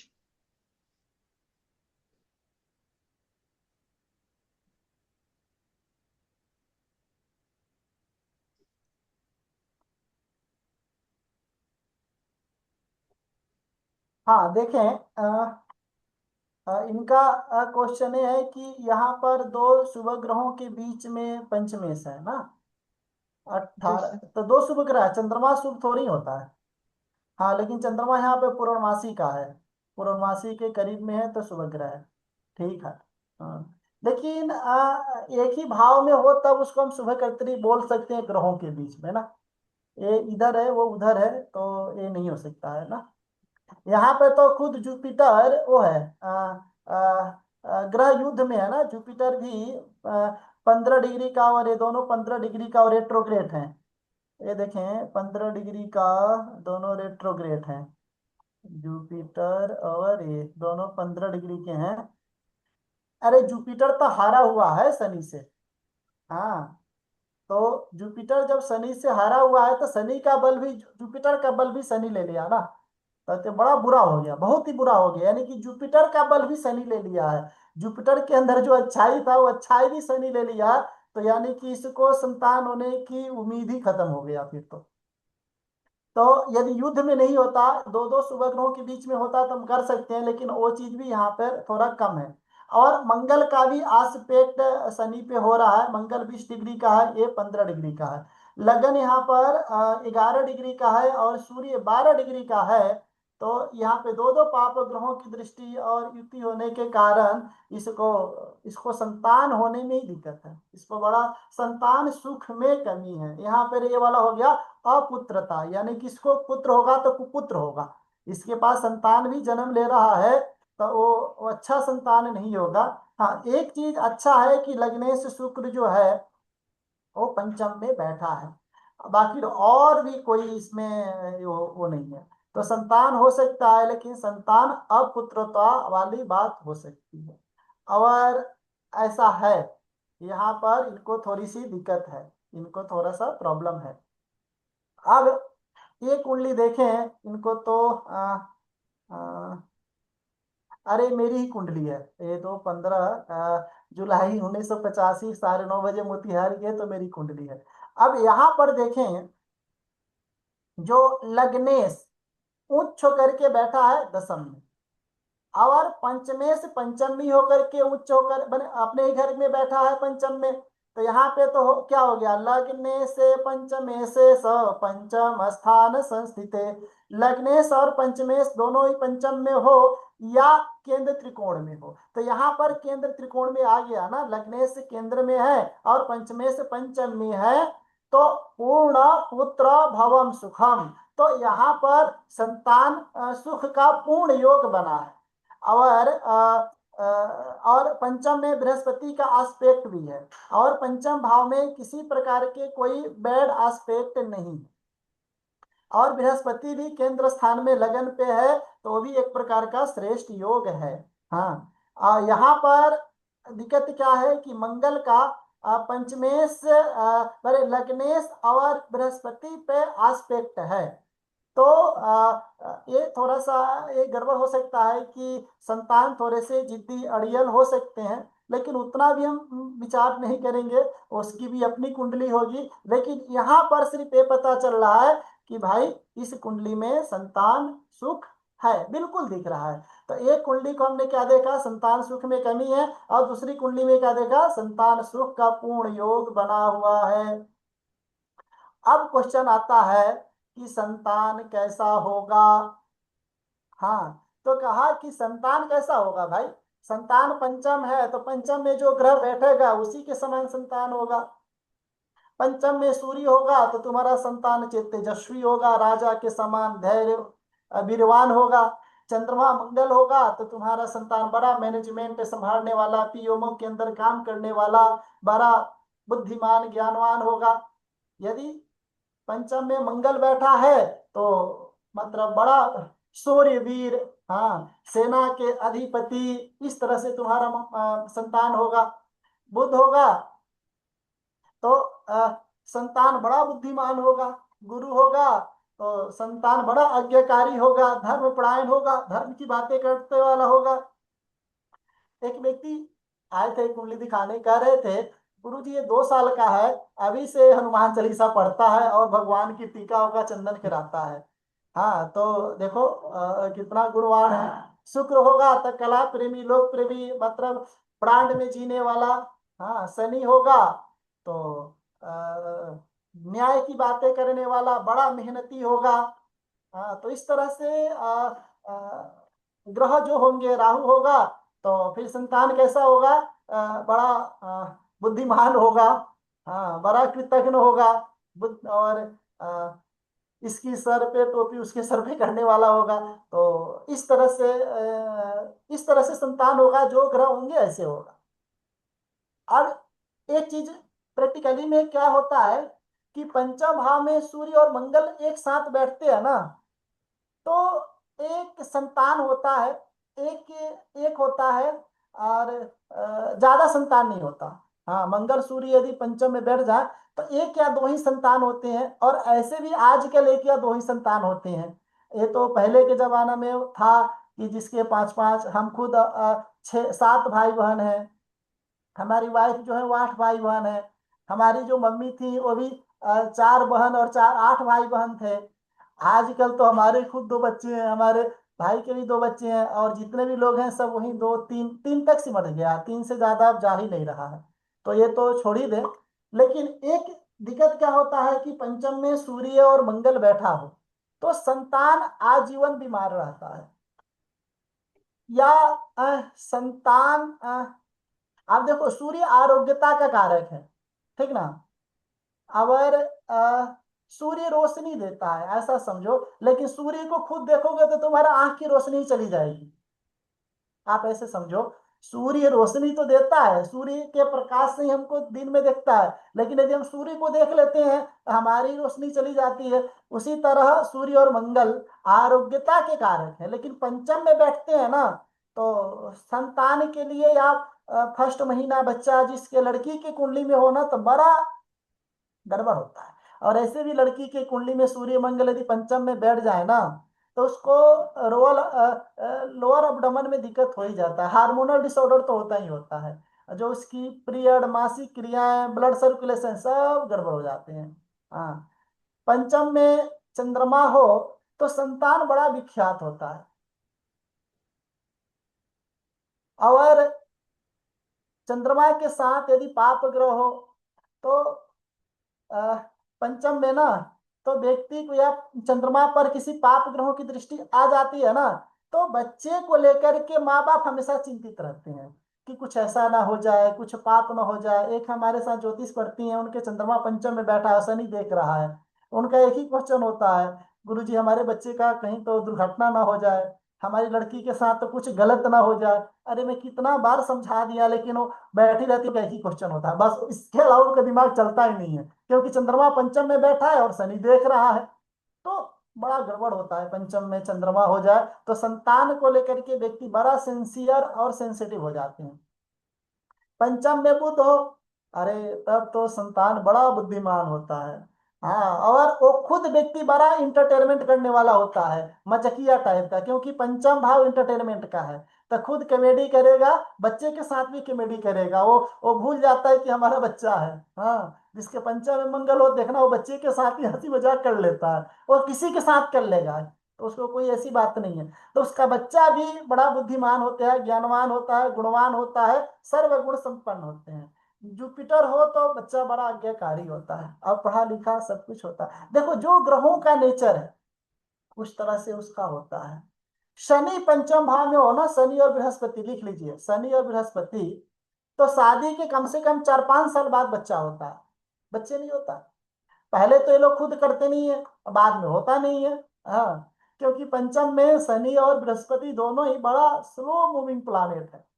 हाँ देखें, इनका क्वेश्चन ये है कि यहाँ पर दो शुभ ग्रहों के बीच में पंचमेश है ना। जी 18, सर। तो दो शुभ ग्रह है, चंद्रमा शुभ थोड़ी होता है। हाँ, लेकिन चंद्रमा यहाँ पे पूर्णमासी का है, पूर्णमासी के करीब में है तो शुभ ग्रह है। ठीक है। हाँ, लेकिन एक ही भाव में हो तब उसको हम शुभ कर्तरी बोल सकते हैं ग्रहों के बीच में ना। ये इधर है वो उधर है तो ये नहीं हो सकता है ना। यहाँ पे तो खुद जुपिटर वो है, ग्रह युद्ध में है ना जुपिटर भी। 15 डिग्री का, और ये दोनों 15 डिग्री का और रेट्रोग्रेट हैं। ये देखें 15 डिग्री का, दोनों रेट्रोग्रेट हैं। जुपिटर और ये दोनों 15 डिग्री के हैं। अरे जुपिटर तो हारा हुआ है शनि से। हाँ, तो जुपिटर जब शनि से हारा हुआ है तो शनि का बल भी, जुपिटर का बल भी शनि ले लिया ना। तो बड़ा बुरा हो गया, बहुत ही बुरा हो गया, यानी कि जुपिटर का बल भी शनि ले लिया है। जुपिटर के अंदर जो अच्छाई था वो अच्छाई भी शनि ले लिया। तो यानी कि इसको संतान होने की उम्मीद ही खत्म हो गया फिर तो। तो यदि युद्ध में नहीं होता, दो दो शुभ ग्रहों के बीच में होता तो हम कर सकते हैं, लेकिन वो चीज भी यहाँ पर थोड़ा कम है। और मंगल का भी आस्पेक्ट शनि पे हो रहा है, मंगल 20 डिग्री का है, ये 15 डिग्री का है। लगन यहाँ पर 11 डिग्री का है और सूर्य 12 डिग्री का है। तो यहाँ पे दो दो पाप ग्रहों की दृष्टि और युति होने के कारण इसको इसको संतान होने में ही दिक्कत है, इसको बड़ा संतान सुख में कमी है। यहाँ पर ये वाला हो गया अपुत्रता, यानी कि इसको पुत्र होगा तो कुपुत्र होगा। इसके पास संतान भी जन्म ले रहा है तो वो अच्छा संतान नहीं होगा। हाँ, एक चीज अच्छा है कि लग्नेश शुक्र जो है वो पंचम में बैठा है। बाकी और भी कोई इसमें वो नहीं है। तो संतान हो सकता है, लेकिन संतान अपुत्रता वाली बात हो सकती है। और ऐसा है, यहाँ पर इनको थोड़ी सी दिक्कत है, इनको थोड़ा सा प्रॉब्लम है। अब ये कुंडली देखें, इनको तो आ, अरे मेरी ही कुंडली है ये तो, 15 जुलाई 1985 9:30 मोतिहारी है, तो मेरी कुंडली है। अब यहाँ पर देखें, जो लग्नेश उच्च होकर के बैठा है दशम में, और पंचमे से पंचमी होकर के उच्च होकर बने अपने ही घर में बैठा है पंचम में। तो यहाँ पे तो क्या हो गया, लग्ने से पंचमे से स पंचम स्थान संस्थित। लग्नेश और पंचमेश दोनों ही पंचम में हो या केंद्र त्रिकोण में हो, तो यहाँ पर केंद्र त्रिकोण में आ गया ना, लग्नेश केंद्र में है और पंचमेश पंचम में है। तो पूर्ण पुत्र भवम सुखम, तो तो यहाँ पर संतान सुख का पूर्ण योग बना है। और पंचम में बृहस्पति का एस्पेक्ट भी है, और पंचम भाव में किसी प्रकार के कोई बैड एस्पेक्ट नहीं है, और बृहस्पति भी केंद्र स्थान में लगन पे है, तो वो भी एक प्रकार का श्रेष्ठ योग है। हाँ, यहाँ पर दिक्कत क्या है कि मंगल का पंचमेश लग्नेश और बृहस्पति पे एस्पेक्ट है। तो ये थोड़ा सा ये गड़बड़ हो सकता है कि संतान थोड़े से जिद्दी अड़ियल हो सकते हैं, लेकिन उतना भी हम विचार नहीं करेंगे, उसकी भी अपनी कुंडली होगी। लेकिन यहाँ पर सिर्फ ये पता चल रहा है कि भाई इस कुंडली में संतान सुख है, बिल्कुल दिख रहा है। तो एक कुंडली को हमने क्या देखा, संतान सुख में कमी है, और दूसरी कुंडली में क्या देखा, संतान सुख का पूर्ण योग बना हुआ है। अब क्वेश्चन आता है कि संतान कैसा होगा। हाँ, तो कहा कि संतान कैसा होगा भाई, संतान पंचम है तो पंचम में जो ग्रह बैठेगा उसी के समान संतान होगा। पंचम में सूर्य होगा तो तुम्हारा संतान तेजस्वी होगा, राजा के समान धैर्य वीरवान होगा। चंद्रमा मंगल होगा तो तुम्हारा संतान बड़ा मैनेजमेंट संभालने वाला, पीएमओ के अंदर काम करने वाला, बड़ा बुद्धिमान ज्ञानवान होगा। यदि पंचम में मंगल बैठा है तो मतलब बड़ा शूरवीर, हाँ, सेना के अधिपति, इस तरह से तुम्हारा संतान होगा। बुध होगा तो संतान बड़ा बुद्धिमान होगा। गुरु होगा तो संतान बड़ा आज्ञाकारी होगा, धर्मपरायण होगा, धर्म की बातें करते वाला होगा। एक व्यक्ति आए थे कुंडली दिखाने, कह रहे थे गुरुजी ये 2 साल का है, अभी से हनुमान चालीसा पढ़ता है और भगवान की टीका का चंदन कराता है। हाँ, तो देखो कितना गुणवान है। शुक्र होगा तो कला प्रेमी, लोक प्रेमी, मतलब प्राण में जीने वाला। हाँ, शनि होगा तो न्याय की बातें करने वाला, बड़ा मेहनती होगा। हाँ, तो इस तरह से ग्रह जो होंगे, राहु होगा तो फिर संतान कैसा होगा, बड़ा बुद्धिमान होगा, हाँ, बड़ा कृतज्ञ होगा, और इसकी सर पे टोपी उसके सर पे करने वाला होगा। तो इस तरह से संतान होगा, जो ग्रह होंगे ऐसे होगा। अब एक चीज प्रैक्टिकली में क्या होता है कि पंचम भाव में सूर्य और मंगल एक साथ बैठते हैं ना, तो एक संतान होता है, एक एक होता है, और ज्यादा संतान नहीं होता। हाँ, मंगल सूर्य यदि पंचम में बैठ जाए तो एक या दो ही संतान होते हैं, और ऐसे भी आजकल एक या दो ही संतान होते हैं। ये तो पहले के जमाना में था कि जिसके 5-5, हम खुद 6-7 भाई बहन हैं, हमारी वाइफ जो है वो 8 भाई बहन है, हमारी जो मम्मी थी वो भी 4 बहन और 8 भाई बहन थे। आजकल तो हमारे खुद 2 बच्चे हैं, हमारे भाई के भी 2 बच्चे हैं, और जितने भी लोग हैं सब वही 2-3 तक सिमट गया, 3 से ज्यादा अब जा ही नहीं रहा है। तो ये तो छोड़ ही दे। लेकिन एक दिक्कत क्या होता है कि पंचम में सूर्य और मंगल बैठा हो तो संतान आजीवन बीमार रहता है, या संतान आप देखो सूर्य आरोग्यता का कारक है, ठीक ना। अगर सूर्य रोशनी देता है ऐसा समझो, लेकिन सूर्य को खुद देखोगे तो तुम्हारा आंख की रोशनी चली जाएगी। आप ऐसे समझो, सूर्य रोशनी तो देता है, सूर्य के प्रकाश से ही हमको दिन में देखता है, लेकिन यदि हम सूर्य को देख लेते हैं तो हमारी रोशनी चली जाती है। उसी तरह सूर्य और मंगल आरोग्यता के कारक है, लेकिन पंचम में बैठते हैं ना, तो संतान के लिए या फर्स्ट महीना बच्चा जिसके लड़की की कुंडली में हो ना, तो बड़ा गड़बड़ होता है। और ऐसे भी लड़की की कुंडली में सूर्य मंगल यदि पंचम में बैठ जाए ना, तो उसको लोअर अबडमन में दिक्कत हो ही जाता है, हार्मोनल डिसऑर्डर तो होता ही होता है, जो उसकी पीरियड, मासिक क्रियाएं, ब्लड सर्कुलेशन सब गड़बड़ हो जाते हैं। हाँ, पंचम में चंद्रमा हो तो संतान बड़ा विख्यात होता है। और चंद्रमा के साथ यदि पाप ग्रह हो तो पंचम में ना, तो व्यक्ति को या चंद्रमा पर किसी पाप ग्रहों की दृष्टि आ जाती है ना, तो बच्चे को लेकर के माँ बाप हमेशा चिंतित रहते हैं कि कुछ ऐसा ना हो जाए, कुछ पाप ना हो जाए। एक हमारे साथ ज्योतिष पढ़ती हैं, उनके चंद्रमा पंचम में बैठा है, शनि देख रहा है, उनका एक ही क्वेश्चन होता है गुरुजी हमारे बच्चे का कहीं तो दुर्घटना ना हो जाए, हमारी लड़की के साथ तो कुछ गलत ना हो जाए। अरे मैं कितना बार समझा दिया, लेकिन वो बैठी रहती है, एक ही क्वेश्चन होता है बस, इसके अलावा उनका दिमाग चलता ही नहीं है, क्योंकि चंद्रमा पंचम में बैठा है और शनि देख रहा है। तो बड़ा गड़बड़ होता है, पंचम में चंद्रमा हो जाए तो संतान को लेकर के व्यक्ति बड़ा सिंसियर और सेंसिटिव हो जाते हैं। पंचम में बुध हो, अरे तब तो संतान बड़ा बुद्धिमान होता है। हाँ, और वो खुद व्यक्ति बड़ा इंटरटेनमेंट करने वाला होता है, मजाकिया टाइप का, क्योंकि पंचम भाव इंटरटेनमेंट का है। तो खुद कॉमेडी करेगा, बच्चे के साथ भी कॉमेडी करेगा, वो भूल जाता है कि हमारा बच्चा है। हाँ, जिसके पंचम में मंगल हो, देखना वो बच्चे के साथ ही हंसी मजाक कर लेता है, वो किसी के साथ कर लेगा, तो उसको कोई ऐसी बात नहीं है। तो उसका बच्चा भी बड़ा बुद्धिमान होता है, ज्ञानवान होता है, गुणवान होता है, सर्वगुण संपन्न होते हैं। जुपिटर हो तो बच्चा बड़ा आज्ञाकारी होता है और पढ़ा लिखा सब कुछ होता है। देखो जो ग्रहों का नेचर है उस तरह से उसका होता है। शनि पंचम भाव में हो ना, शनि और बृहस्पति लिख लीजिए, शनि और बृहस्पति, तो शादी के कम से कम 4-5 साल बाद बच्चा होता है, बच्चे नहीं होता। पहले तो ये लोग खुद करते नहीं है, बाद में होता नहीं है। हाँ, क्योंकि पंचम में शनि और बृहस्पति दोनों ही बड़ा स्लो मूविंग प्लानेट है।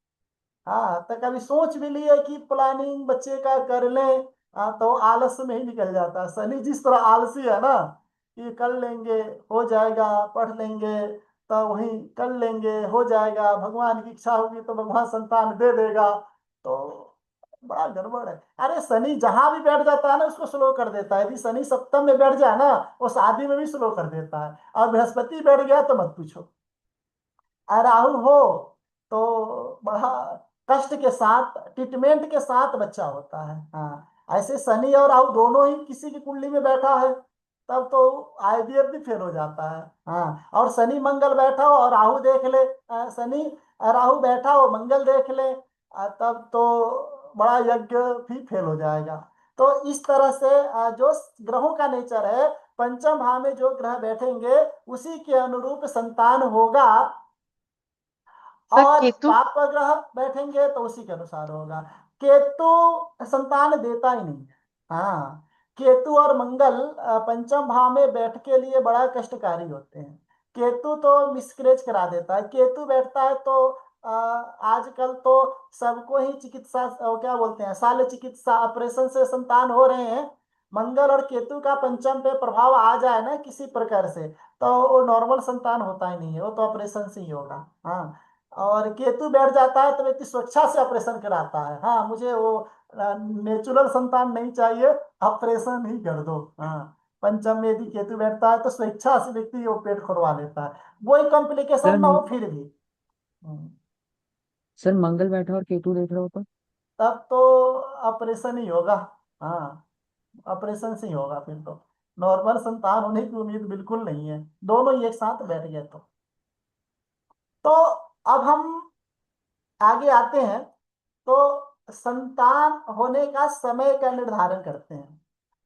हाँ, तो कभी सोच भी लिए कि प्लानिंग बच्चे का कर लें, तो आलस में ही निकल जाता है। शनि जिस तरह आलसी है ना, कि कर लेंगे, हो जाएगा, पढ़ लेंगे, तो वही कर लेंगे, हो जाएगा, भगवान की इच्छा होगी तो भगवान संतान दे देगा। तो बड़ा गड़बड़ है। अरे शनि जहां भी बैठ जाता है ना उसको स्लो कर देता है। यदि शनि सप्तम में बैठ जाए ना, वो शादी में भी स्लो कर देता है, और बृहस्पति बैठ गया तो मत पूछो। और राहु हो तो बड़ा कष्ट के साथ, ट्रीटमेंट के साथ बच्चा होता है। हाँ, ऐसे शनि और राहु दोनों ही किसी की कुंडली में बैठा है तब तो आईवीएफ भी फेल हो जाता है। हाँ, और शनि मंगल बैठा हो और राहु देख ले, शनि राहु बैठा हो मंगल देख ले, तब तो बड़ा यज्ञ भी फेल हो जाएगा। तो इस तरह से जो ग्रहों का नेचर है, पंचम भाव में जो ग्रह बैठेंगे उसी के अनुरूप संतान होगा, सर और केतु। पाप ग्रह बैठेंगे तो उसी के अनुसार होगा। केतु संतान देता ही नहीं है। हाँ, केतु और मंगल पंचम भाव में बैठ के लिए बड़ा कष्टकारी होते हैं। केतु तो मिसकैरेज करा देता है, केतु बैठता है तो आजकल तो सबको ही चिकित्सा, क्या बोलते हैं, शल्य चिकित्सा, ऑपरेशन से संतान हो रहे हैं। मंगल और केतु का पंचम पे प्रभाव आ जाए ना किसी प्रकार से, तो वो नॉर्मल संतान होता ही नहीं है, वो तो ऑपरेशन से ही होगा। हाँ, और केतु बैठ जाता है तो व्यक्ति स्वेच्छा से ऑपरेशन कराता है। हाँ, मुझे वो नेचुरल संतान नहीं चाहिए, ऑपरेशन ही कर दो। हाँ, पंचम में यदि केतु बैठता है तो स्वेच्छा से व्यक्ति वो पेट खुलवा लेता है, वही सर कॉम्प्लिकेशन ना हो फिर भी। हम्म, सर मंगल बैठा और केतु देख रहा हो तो। तब तो ऑपरेशन ही होगा। हाँ, ऑपरेशन से ही होगा फिर तो, नॉर्मल संतान होने की उम्मीद बिल्कुल नहीं है, दोनों ही एक साथ बैठ गए तो अब हम आगे आते हैं। तो संतान होने का समय का निर्धारण करते हैं।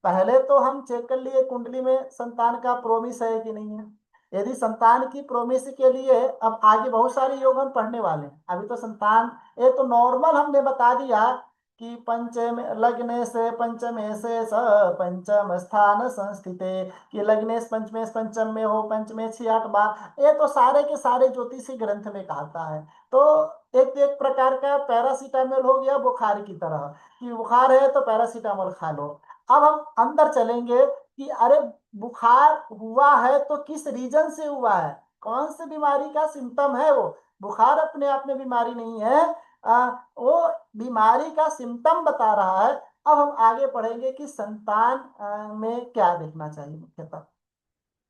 पहले तो हम चेक कर लिए कुंडली में संतान का प्रोमिस है कि नहीं है। यदि संतान की प्रोमिस के लिए अब आगे बहुत सारे योग हम पढ़ने वाले हैं, अभी तो संतान, ये तो नॉर्मल हमने बता दिया कि पंचम लग्ने से पंचमे से स पंचम स्थान संस्थिते, कि लग्नेश पंचमेश पंचम में हो, पंचमे 6-8 बार, ये तो सारे के सारे ज्योतिषी ग्रंथ में कहता है। तो एक प्रकार का पैरासीटामोल हो गया बुखार की तरह, कि बुखार है तो पैरासीटामोल खा लो। अब हम अंदर चलेंगे कि अरे बुखार हुआ है तो किस रीजन से हुआ है, कौन से बीमारी का सिम्टम है वो। बुखार अपने आप में बीमारी नहीं है, वो बीमारी का सिम्टम बता रहा है। अब हम आगे पढ़ेंगे कि संतान में क्या देखना चाहिए मुख्यतः।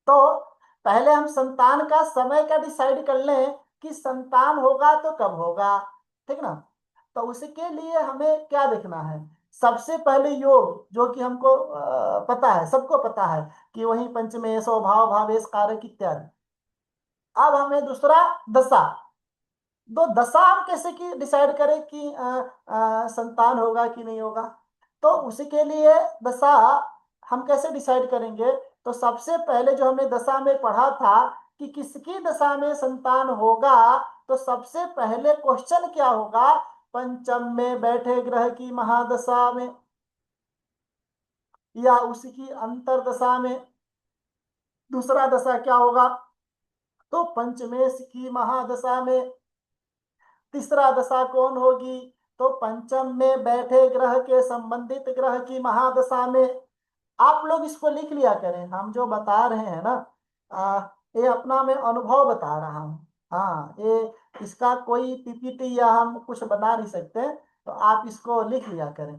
तो पहले हम संतान का समय का डिसाइड कर लें कि संतान होगा तो कब होगा, ठीक ना। तो उसके लिए हमें क्या देखना है, सबसे पहले योग, जो कि हमको पता है, सबको पता है कि वही पंचमेश स्वभाव भावेश कारक इत्यादि। अब हमें दूसरा दशा, दो दशा हम कैसे की डिसाइड करें कि संतान होगा कि नहीं होगा। तो उसी के लिए दशा हम कैसे डिसाइड करेंगे। तो सबसे पहले जो हमने दशा में पढ़ा था कि किसकी दशा में संतान होगा, तो सबसे पहले क्वेश्चन क्या होगा, पंचम में बैठे ग्रह की महादशा में या उसकी अंतरदशा में, दूसरा दशा क्या होगा? तो पंचमेश की महादशा में तीसरा दशा कौन होगी? तो पंचम में बैठे ग्रह के संबंधित ग्रह की महादशा में। आप लोग इसको लिख लिया करें, हम जो बता रहे हैं ना, ये अपना मैं अनुभव बता रहा हूँ। हाँ, ये इसका कोई पीपीटी या हम कुछ बना नहीं सकते, तो आप इसको लिख लिया करें।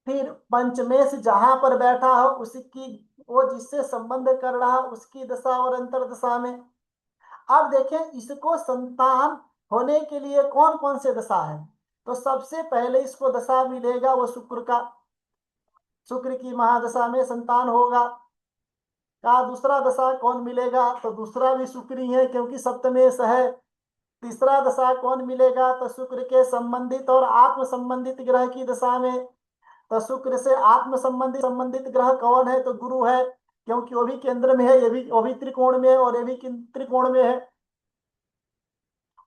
फिर पंचमेश जहां पर बैठा हो उसकी, वो जिससे संबंध कर रहा उसकी दशा और अंतरदशा में। अब देखें, इसको संतान होने के लिए कौन कौन से दशा है? तो सबसे पहले इसको दशा मिलेगा वो शुक्र का, शुक्र की महादशा में संतान होगा। का दूसरा दशा कौन मिलेगा? तो दूसरा भी शुक्र ही है क्योंकि सप्तमेश है। तीसरा दशा कौन मिलेगा? तो शुक्र के संबंधित और आत्म संबंधित ग्रह की दशा में। तो शुक्र से आत्म संबंधित ग्रह कौन है? तो गुरु है, क्योंकि वो भी केंद्र में है, ये भी, वो भी त्रिकोण में है और ये भी त्रिकोण में है।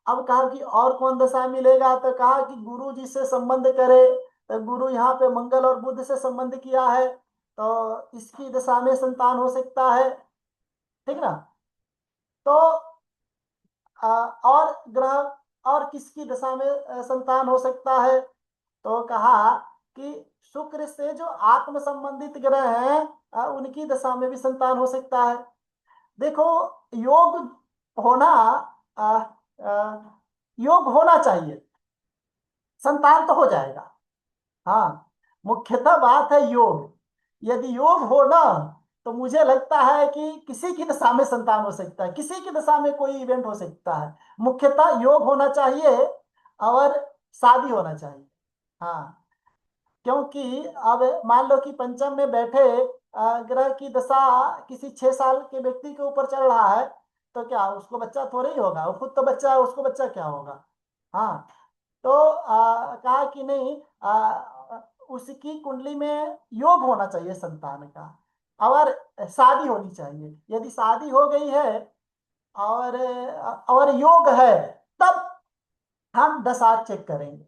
अब कहा कि और कौन दशा मिलेगा? तो कहा कि गुरु जी से संबंध करे। तो गुरु यहाँ पे मंगल और बुध से संबंध किया है, तो इसकी दशा में संतान हो सकता है। ठीक ना? तो और ग्रह और किसकी दशा में संतान हो सकता है? तो कहा कि शुक्र से जो आत्म संबंधित ग्रह हैं, उनकी दशा में भी संतान हो सकता है। देखो, योग होना, अ, योग होना चाहिए, संतान तो हो जाएगा। हाँ, मुख्यतः बात है योग। यदि योग हो ना, तो मुझे लगता है कि किसी की दशा में संतान हो सकता है, किसी की दशा में कोई इवेंट हो सकता है। मुख्यतः योग होना चाहिए और शादी होना चाहिए। हाँ, क्योंकि अब मान लो कि पंचम में बैठे ग्रह की दशा किसी 6 साल के व्यक्ति के ऊपर चल रहा है, तो क्या उसको बच्चा थोड़ा ही होगा? वो खुद तो बच्चा है, उसको बच्चा क्या होगा? हाँ, तो कहा कि नहीं, उसकी कुंडली में योग होना चाहिए संतान का, और शादी होनी चाहिए। यदि शादी हो गई है और योग है, तब हम दशा चेक करेंगे।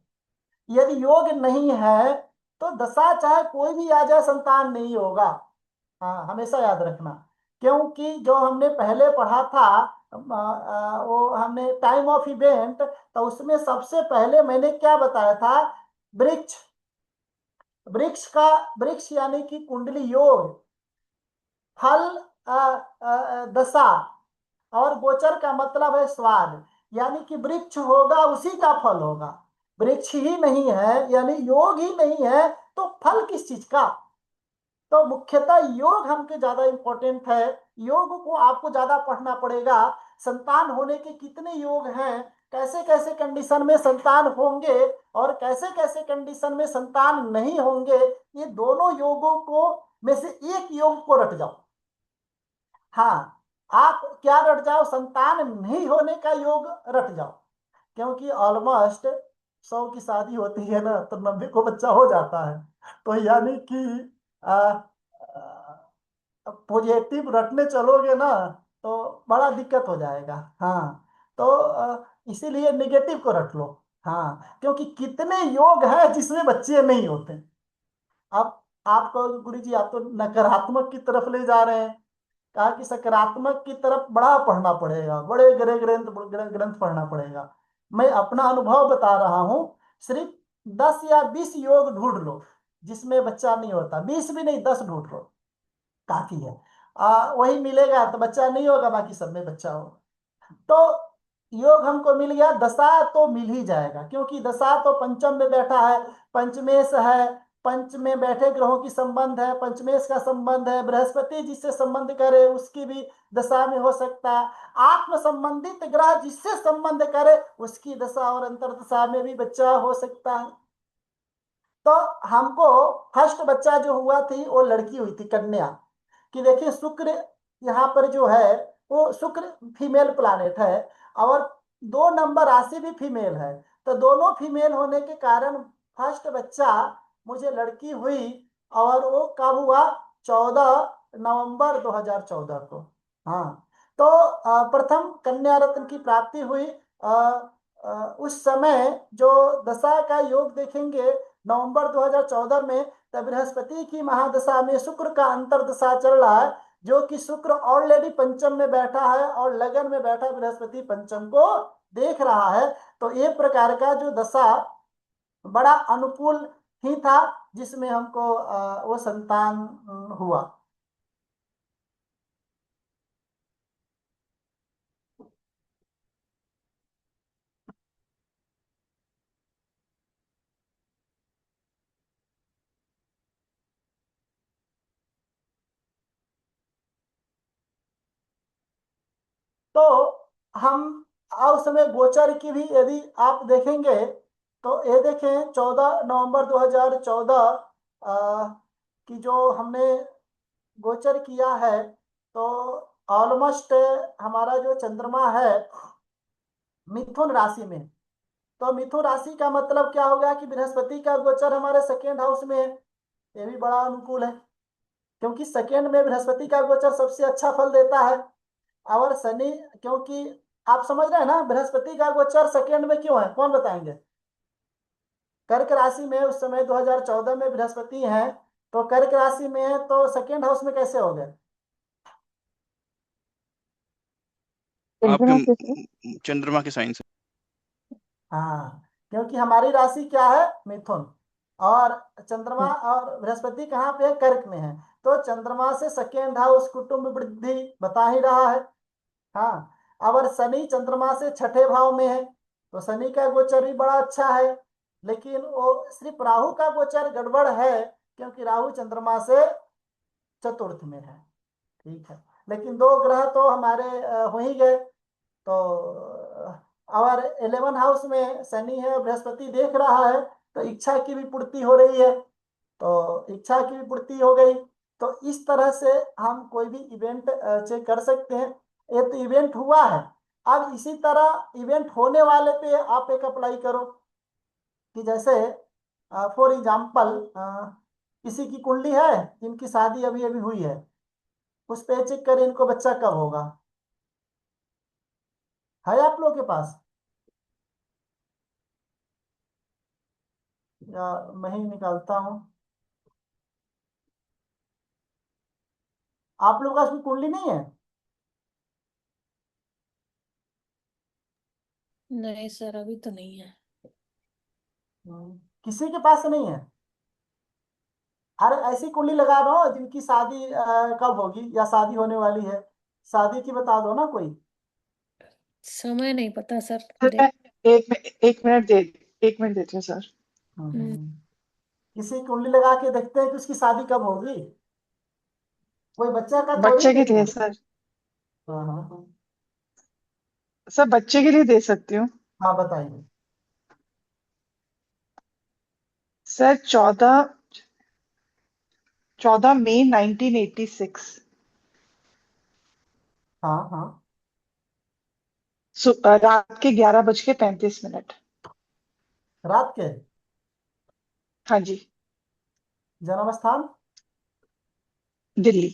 यदि योग नहीं है तो दशा चाहे कोई भी आ जाए, संतान नहीं होगा। हाँ, हमेशा याद रखना, क्योंकि जो हमने पहले पढ़ा था, वो हमने टाइम ऑफ इवेंट, तो उसमें सबसे पहले मैंने क्या बताया था? वृक्ष, वृक्ष यानी कि कुंडली योग, फल दशा, और गोचर का मतलब है स्वाद। यानी कि वृक्ष होगा उसी का फल होगा। वृक्ष ही नहीं है यानी योग ही नहीं है, तो फल किस चीज का? तो मुख्यतः योग हमके ज्यादा इंपॉर्टेंट है। योग को आपको ज्यादा पढ़ना पड़ेगा। संतान होने के कितने योग हैं, कैसे कैसे कंडीशन में संतान होंगे और कैसे कैसे कंडीशन में संतान नहीं होंगे, ये दोनों योगों को में से एक योग को रट जाओ। हाँ, आप क्या रट जाओ? संतान नहीं होने का योग रट जाओ, क्योंकि ऑलमोस्ट 100 की शादी होती है ना, तो 90 को बच्चा हो जाता है। तो यानी कि पॉजिटिव रटने चलोगे ना, तो बड़ा दिक्कत हो जाएगा। हाँ, तो इसीलिए निगेटिव को रट लो। हाँ, क्योंकि कितने योग हैं जिसमें बच्चे नहीं होते। अब आप कहोगे गुरु जी आप तो नकारात्मक की तरफ ले जा रहे हैं। कहा कि सकारात्मक की तरफ बड़ा पढ़ना पड़ेगा, बड़े ग्रंथ पढ़ना पड़ेगा। मैं अपना अनुभव बता रहा हूँ। सिर्फ 10 या 20 योग ढूंढ लो जिसमें बच्चा नहीं होता, 20 भी नहीं, 10 ढूंढ लो, काफी है। वही मिलेगा तो बच्चा नहीं होगा, बाकी सब में बच्चा होगा। तो योग हमको मिल गया, दशा तो मिल ही जाएगा, क्योंकि दशा तो पंचम में बैठा है, पंचमेश है, पंच में बैठे ग्रहों की संबंध है, पंचमेश का संबंध है, बृहस्पति जिससे संबंध करे उसकी भी दशा में हो सकता है, आत्म संबंधित ग्रह जिससे संबंध करे उसकी दशा और अंतरदशा में भी बच्चा हो सकता है। तो हमको फर्स्ट बच्चा जो हुआ थी वो लड़की हुई थी, कन्या। कि देखिए शुक्र यहाँ पर जो है, वो शुक्र फीमेल प्लानेट है, और 2 नंबर राशि भी फीमेल है। तो दोनों फीमेल होने के कारण फर्स्ट बच्चा मुझे लड़की हुई, और वो कब हुआ? 14 नवंबर 2014 को। हाँ, तो प्रथम कन्या रत्न की प्राप्ति हुई। उस समय जो दशा का योग देखेंगे नवंबर 2014 में, तब बृहस्पति की महादशा में शुक्र का अंतरदशा चल रहा है। जो कि शुक्र ऑलरेडी पंचम में बैठा है और लगन में बैठा बृहस्पति पंचम को देख रहा है। तो ये प्रकार का जो दशा बड़ा अनुकूल ही था, जिसमें हमको वो संतान हुआ। तो हम उस समय गोचर की भी यदि आप देखेंगे तो ये देखें 14 नवंबर 2014 की जो हमने गोचर किया है, तो ऑलमोस्ट हमारा जो चंद्रमा है मिथुन राशि में। तो मिथुन राशि का मतलब क्या हो गया कि बृहस्पति का गोचर हमारे सेकेंड हाउस में है। ये भी बड़ा अनुकूल है, क्योंकि सेकेंड में बृहस्पति का गोचर सबसे अच्छा फल देता है। और शनि, क्योंकि आप समझ रहे हैं ना बृहस्पति का गोचर सेकेंड में क्यों है, कौन बताएंगे? कर्क राशि में उस समय 2014 में बृहस्पति है, तो कर्क राशि में है तो सेकेंड हाउस में कैसे हो गए? चंद्रमा के साथ। चंद्रमा के साइन से। हाँ, क्योंकि हमारी राशि क्या है? मिथुन। और चंद्रमा और बृहस्पति कहाँ पे है? कर्क में है। तो चंद्रमा से सेकेंड हाउस कुटुंब वृद्धि बता ही रहा है। हाँ, और शनि चंद्रमा से छठे भाव में है, तो शनि का गोचर भी बड़ा अच्छा है। लेकिन वो सिर्फ राहु का गोचर गड़बड़ है, क्योंकि राहु चंद्रमा से चतुर्थ में है। ठीक है, लेकिन दो ग्रह तो हमारे हो ही गए। तो और 11 हाउस में शनि है, बृहस्पति देख रहा है, तो इच्छा की भी पूर्ति हो रही है। तो इच्छा की भी पूर्ति हो गई। तो इस तरह से हम कोई भी इवेंट चेक कर सकते हैं। ये तो इवेंट हुआ है। अब इसी तरह इवेंट होने वाले पे आप एक अप्लाई करो, कि जैसे फॉर एग्जाम्पल किसी की कुंडली है जिनकी शादी अभी अभी हुई है, उस पे चेक करें इनको बच्चा कब होगा। है आप लोग के पास, या मैं ही निकालता हूँ? आप लोग का उसमें कुंडली नहीं है? नहीं सर, अभी तो नहीं है। किसी के पास नहीं है? अरे ऐसी कुंडली लगा दो जिनकी शादी कब होगी या शादी होने वाली है, शादी की बता दो ना कोई। समय नहीं पता सर। सर देख। मैं एक मिनट दे 1 मिनट देते हैं सर। हम्म, किसी की कुंडली लगा के देखते हैं कि उसकी शादी कब होगी। कोई बच्चा का थोड़ी बच्चे के देखना लिए है। सर। हाँ हाँ हाँ। सर बच्चे के लिए दे सकती हूँ। हाँ बताइए। सर 14 मई 1986। हाँ हाँ। रात के 11:35। रात के? हाँ जी। जन्म स्थान? दिल्ली।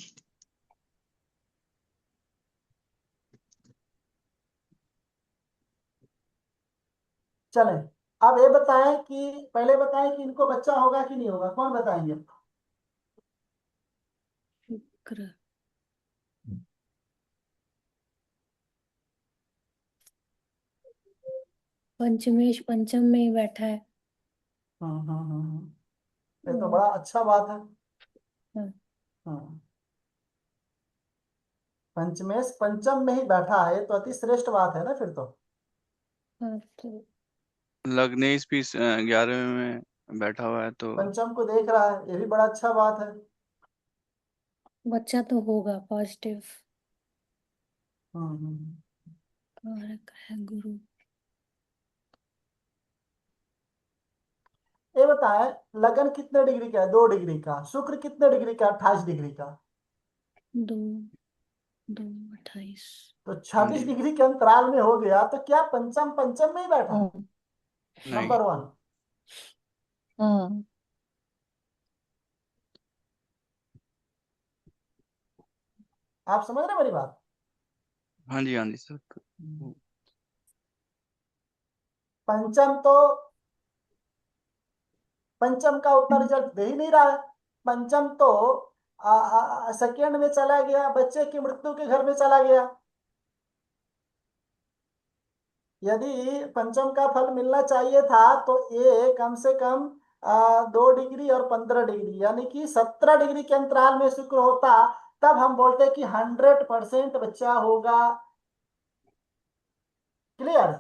चले, अब ये बताएं कि पहले बताएं कि इनको बच्चा होगा कि नहीं होगा, कौन बताएंगे? शुक्र पंचमेश पंचम में ही बैठा है। ये तो हम्म, बड़ा अच्छा बात है। हाँ, हम्म, पंचमेश पंचम में ही बैठा है, तो अति श्रेष्ठ बात है ना फिर तो। हाँ, तो लग्नेश भी 11वें में बैठा हुआ है तो पंचम को देख रहा है, ये भी बड़ा अच्छा बात है। बच्चा तो होगा पॉजिटिव। हम्म। कारक है गुरु। ये बताएं, लगन कितने डिग्री का है? 2 डिग्री का। शुक्र कितने डिग्री का? 28 डिग्री का। 2 2 28। तो 26 जी डिग्री के अंतराल में हो गया, तो क्या पंचम पंचम में ही बैठा? हम्म नहीं। नंबर 1। हम्म आप समझ रहे हैं मेरी बात? हाँ जी सर। पंचम तो पंचम का उतना रिजल्ट दे ही नहीं रहा है। पंचम तो सेकेंड में चला गया, बच्चे की मृत्यु के घर में चला गया। यदि पंचम का फल मिलना चाहिए था तो ये कम से कम 2 डिग्री और 15 डिग्री यानी कि 17 डिग्री के अंतराल में शुक्र होता, तब हम बोलते कि 100% बच्चा होगा। क्लियर।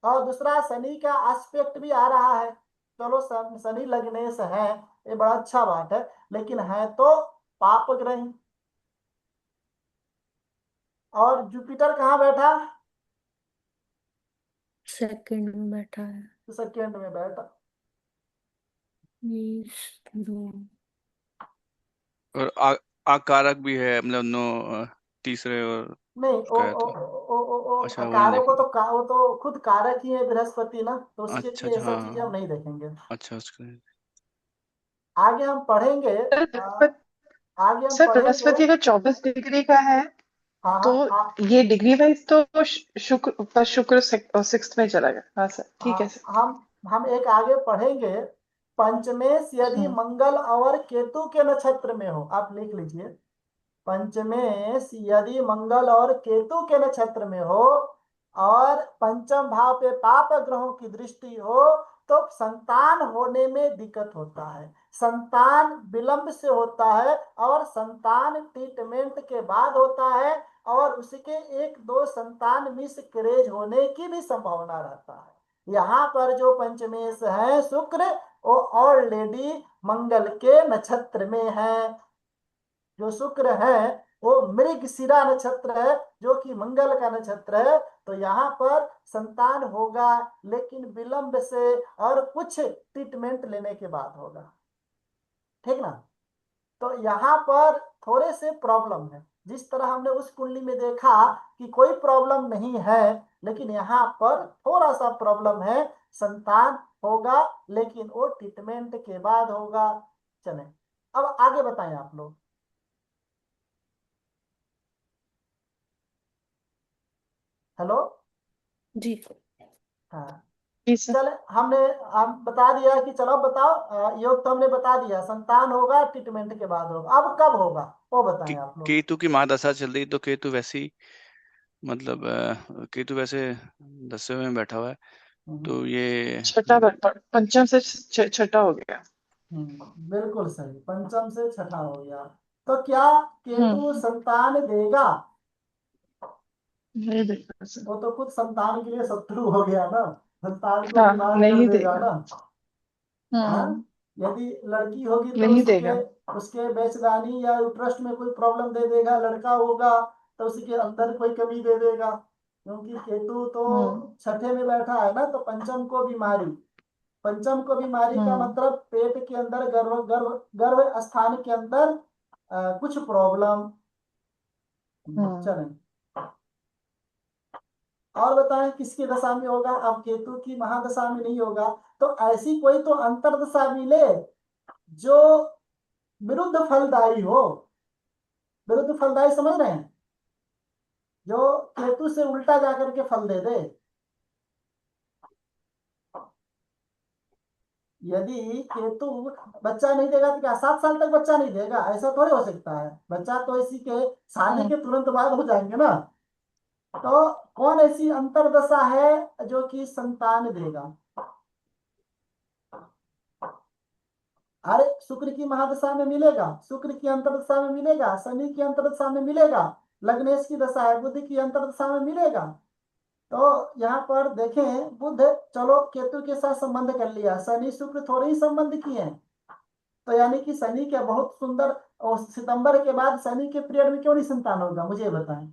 और दूसरा शनि का एस्पेक्ट भी आ रहा है। चलो शनि लग्नेश है, ये बड़ा अच्छा बात है, लेकिन है तो पाप ग्रही। और जुपिटर कहाँ बैठा? सेकंड में बैठा है। तो सेकेंड में बैठा। 2। और आकारक भी है, मतलब नो तीसरे और नहीं, उसका है तो। ओ अच्छा वो नहीं कारक को देखेंगे। तो वो तो खुद कारक ही है बृहस्पति ना, तो उसके अच्छा लिए ये अच्छा, सब चीजें हम हाँ। नहीं देखेंगे। अच्छा उसका। आगे हम पढ़ेंगे। सर आगे हम सर पढ़ेंगे। बृहस्पति अगर 24 डिग्री का है हाँ तो हाँ ये डिग्री वाइज तो शुक्र 6th में चला गया। हाँ सर, ठीक है हाँ, सर। हम एक आगे पढ़ेंगे। पंचमेश यदि हम्म मंगल और केतु के नक्षत्र में हो, आप लिख लीजिए। पंचमेश यदि मंगल और केतु के नक्षत्र में हो और पंचम भाव पे पाप ग्रहों की दृष्टि हो, तो संतान होने में दिक्कत होता है, संतान विलंब से होता है, और संतान ट्रीटमेंट के बाद होता है, और उसके 1-2 संतान मिस करेज होने की भी संभावना रहता है। यहाँ पर जो पंचमेश है शुक्र, वो ऑलरेडी मंगल के नक्षत्र में है। जो शुक्र है वो मृगशिरा नक्षत्र है, जो कि मंगल का नक्षत्र है। तो यहाँ पर संतान होगा, लेकिन विलंब से और कुछ ट्रीटमेंट लेने के बाद होगा। ठीक ना। तो यहाँ पर थोड़े से प्रॉब्लम है। जिस तरह हमने उस कुंडली में देखा कि कोई प्रॉब्लम नहीं है, लेकिन यहाँ पर थोड़ा सा प्रॉब्लम है। संतान होगा, लेकिन वो ट्रीटमेंट के बाद होगा। चले अब आगे बताएं आप लोग। हेलो। जी। हाँ, जी सर। चले हम बता दिया कि चलो बताओ, योग तो हमने बता दिया, संतान होगा ट्रीटमेंट के बाद होगा। अब कब होगा वो बताएं आप लोग। केतु की महादशा चल रही, तो केतु वैसी, मतलब केतु वैसे 10वें में बैठा हुआ है, हम्म, तो ये छठा पंचम से छठा हो गया। बिल्कुल सही, पंचम से छठा हो गया। तो क्या केतु हम्म संतान देगा? नहीं देखा सर। वो तो खुद संतान के लिए शत्रु हो गया ना, संतान को हाँ, बीमार कर नहीं देगा देगा। ना। हाँ, हम्म यदि लड़की होगी तो नहीं उसके देगा। उसके बेचदानी या ट्रस्ट में कोई प्रॉब्लम दे देगा, लड़का होगा तो उसके अंदर कोई कमी दे देगा, क्योंकि केतु तो हम्म छठे में बैठा है ना। तो पंचम को बीमारी का हम्म मतलब पेट के अंदर, गर्भ गर्भ गर्भ स्थान के अंदर कुछ प्रॉब्लम। हम्म चलें और बताएं किसकी दशा में होगा। अब केतु की महादशा में नहीं होगा, तो ऐसी कोई तो अंतर्दशा मिले जो विरुद्ध फलदायी हो। विरुद्ध फलदायी समझ रहे हैं, जो केतु से उल्टा जाकर के फल दे दे। यदि केतु बच्चा नहीं देगा तो क्या 7 साल तक बच्चा नहीं देगा? ऐसा थोड़ी हो सकता है। बच्चा तो इसी के शादी हम्म के तुरंत बाद हो जाएंगे ना। तो कौन ऐसी अंतर्दशा है जो कि संतान देगा? अरे शुक्र की महादशा में मिलेगा, शुक्र की अंतर्दशा में मिलेगा, शनि की अंतर्दशा में मिलेगा, लग्नेश की दशा है, बुध की अंतर्दशा में मिलेगा। तो यहाँ पर देखें, बुध, चलो केतु के साथ संबंध कर लिया, शनि शुक्र थोड़े ही संबंध किए हैं। तो यानी कि शनि क्या बहुत सुंदर, और सितंबर के बाद शनि के पीरियड में क्यों नहीं संतान होगा, मुझे बताएं।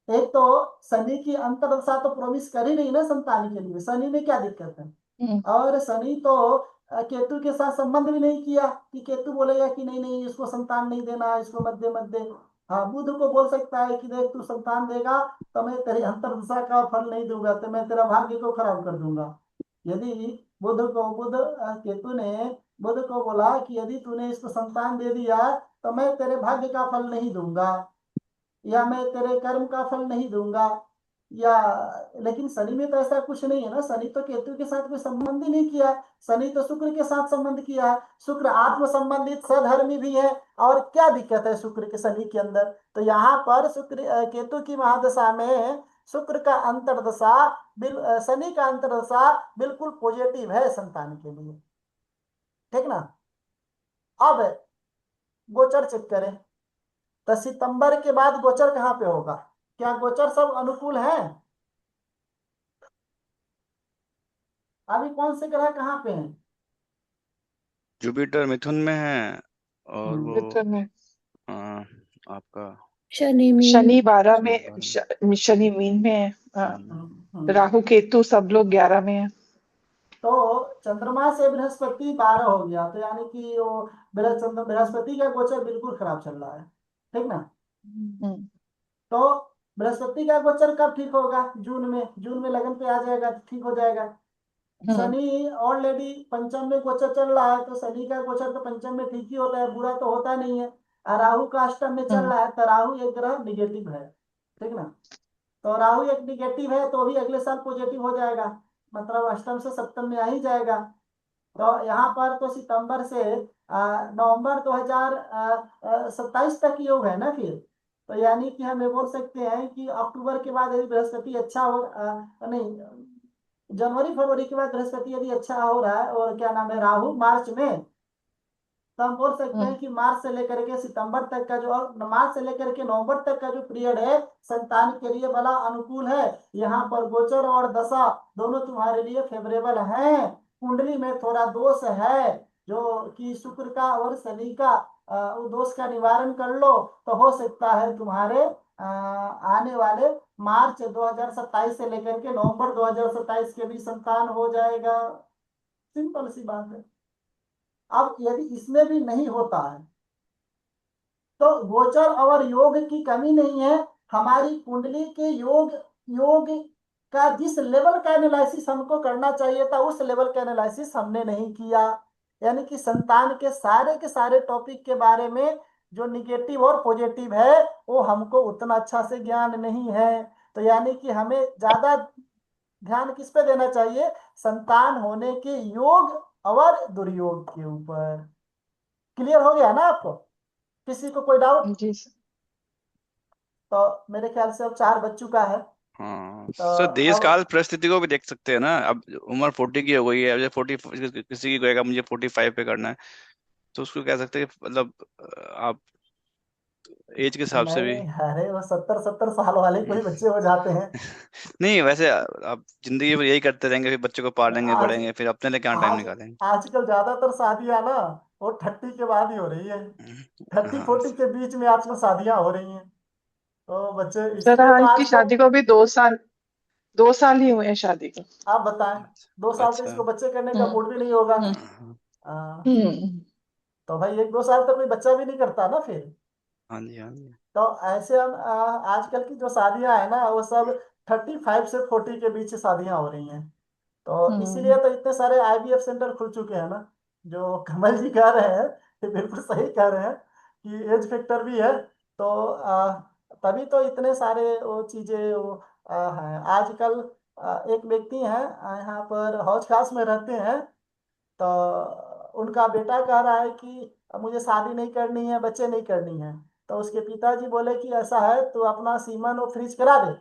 एक तो शनि की अंतर्दशा तो प्रॉमिस कर ही नहीं ना संतान के लिए, शनि में क्या दिक्कत है? हम्म और शनि तो केतु के साथ संबंध भी नहीं किया कि केतु बोलेगा कि नहीं नहीं इसको संतान नहीं देना, इसको मत दे मत दे। हाँ, बुध को बोल सकता है कि देख तू संतान देगा तो मैं तेरी अंतर्दशा का फल नहीं दूंगा, तो मैं तेरा भाग्य को खराब कर दूंगा। यदि केतु ने बुध को बोला कि यदि तूने इसको संतान दे दिया तो मैं तेरे भाग्य का फल नहीं दूंगा, या मैं तेरे कर्म का फल नहीं दूंगा, या, लेकिन शनि में तो ऐसा कुछ नहीं है ना, शनि तो केतु के साथ कोई संबंध ही नहीं किया है, शनि तो शुक्र के साथ संबंध किया है, शुक्र आत्म संबंधित सधर्मी भी है। और क्या दिक्कत है शुक्र के शनि के अंदर? तो यहाँ पर शुक्र केतु की महादशा में शुक्र का अंतर्दशा शनि का अंतर्दशा बिल्कुल पॉजिटिव है संतान के लिए। ठीक ना? अब गोचर चेक करें, तो सितंबर के बाद गोचर कहाँ पे होगा? क्या गोचर सब अनुकूल है? अभी कौन से ग्रह कहाँ पे हैं? जुपिटर मिथुन में है, और वो मिथुन में, अ, आपका शनि मीन। शनि 12 शनि में, 12 शनि मीन में है। में। राहु केतु सब लोग 11 में है। तो चंद्रमा से बृहस्पति 12 हो गया, तो यानी कि वो बृहस्पति का गोचर बिल्कुल खराब चल रहा है। ठीक ना? हम्म, तो बृहस्पति का गोचर कब ठीक होगा? जून में लगन पे आ जाएगा तो ठीक हो जाएगा। हम्म, शनि ऑलरेडी पंचम में गोचर चल रहा है, तो शनि का गोचर तो पंचम में ठीक ही होता है, बुरा तो होता नहीं है। और राहु का अष्टम में चल हम्म, रहा है, तो राहु एक ग्रह निगेटिव है। ठीक ना? तो राहु एक निगेटिव है, तो भी अगले साल पॉजिटिव हो जाएगा, मतलब अष्टम से सप्तम में आ ही जाएगा। तो यहाँ पर तो सितंबर से नवंबर 2027 तक योग है ना फिर। तो यानी कि हम ये बोल सकते हैं कि अक्टूबर के बाद यदि बृहस्पति अच्छा हो, नहीं, जनवरी फरवरी के बाद बृहस्पति यदि अच्छा हो रहा है, और क्या नाम है, राहु मार्च में, तो हम बोल सकते हैं हम्म, कि मार्च से लेकर के सितंबर तक का जो, मार्च से लेकर के नवंबर तक का जो पीरियड है संतान के लिए बड़ा अनुकूल है। यहाँ पर गोचर और दशा दोनों तुम्हारे लिए फेवरेबल हैं। कुंडली में थोड़ा दोष है, जो कि शुक्र का और शनि का, वो दोष का निवारण कर लो, तो हो सकता है तुम्हारे आने वाले मार्च 2027 से लेकर के नवंबर 2027 के भी संतान हो जाएगा। सिंपल सी बात है। अब यदि इसमें भी नहीं होता है, तो गोचर और योग की कमी नहीं है, हमारी कुंडली के योग योग का जिस लेवल का एनालिसिस हमको करना चाहिए था, उस लेवल का एनालिसिस हमने नहीं किया। यानी कि संतान के सारे टॉपिक के बारे में जो निगेटिव और पॉजिटिव है, वो हमको उतना अच्छा से ज्ञान नहीं है। तो यानी कि हमें ज्यादा ध्यान किस पे देना चाहिए? संतान होने के योग और दुर्योग के ऊपर। क्लियर हो गया ना आपको? किसी को कोई डाउट? जी सर। तो मेरे ख्याल से अब 4 बज चुका है। हाँ तो सर, देश अब काल परिस्थिति को भी देख सकते हैं ना। अब उम्र 40 की हो गई है, अब 40, किसी की कहेगा मुझे 45 पे करना है, तो उसको कह सकते हैं कि मतलब आप एज के हिसाब से भी। नहीं, अरे वो 70-70 साल वाले कोई बच्चे हो जाते हैं। नहीं वैसे आप जिंदगी भर यही करते रहेंगे, फिर बच्चों को पालेंगे आज बढ़ेंगे, फिर अपने लिए कहाँ टाइम आज निकालेंगे। आजकल ज्यादातर शादियां ना वो 30 के बाद ही हो रही है। 30-40 हाँ के बीच में आजकल शादियां हो रही हैं। तो बच्चे सर, इसीलिए हाँ, तो इसकी आजकल, शादी को अभी 2 साल ही हुए हैं शादी को। आप बताएं, 2 साल तो अच्छा। इसको बच्चे करने का हम्म, मूड भी नहीं होगा। हम्म, हाँ आ, हम्म, तो भाई 1-2 साल तक कोई बच्चा भी नहीं करता ना फिर। हाँ जी, हाँ जी। तो ऐसे हम आजकल की जो शादियां है ना, वो सब 35 से 40 के बीच शादियां हो रही हैं। तो इसीलिए हम्म, तो इतने सारे आईवीएफ सेंटर खुल चुके हैं ना। जो कमल जी कह रहे हैं, ये बिल्कुल सही कह रहे हैं कि एज फैक्टर भी है। तो तभी तो इतने सारे वो चीजें वो हैं आजकल। एक व्यक्ति हैं यहाँ पर हौज खास में रहते हैं। तो उनका बेटा कह रहा है कि मुझे शादी नहीं करनी है, बच्चे नहीं करनी है। तो उसके पिताजी बोले कि ऐसा है तो अपना सीमन और फ्रीज करा दे,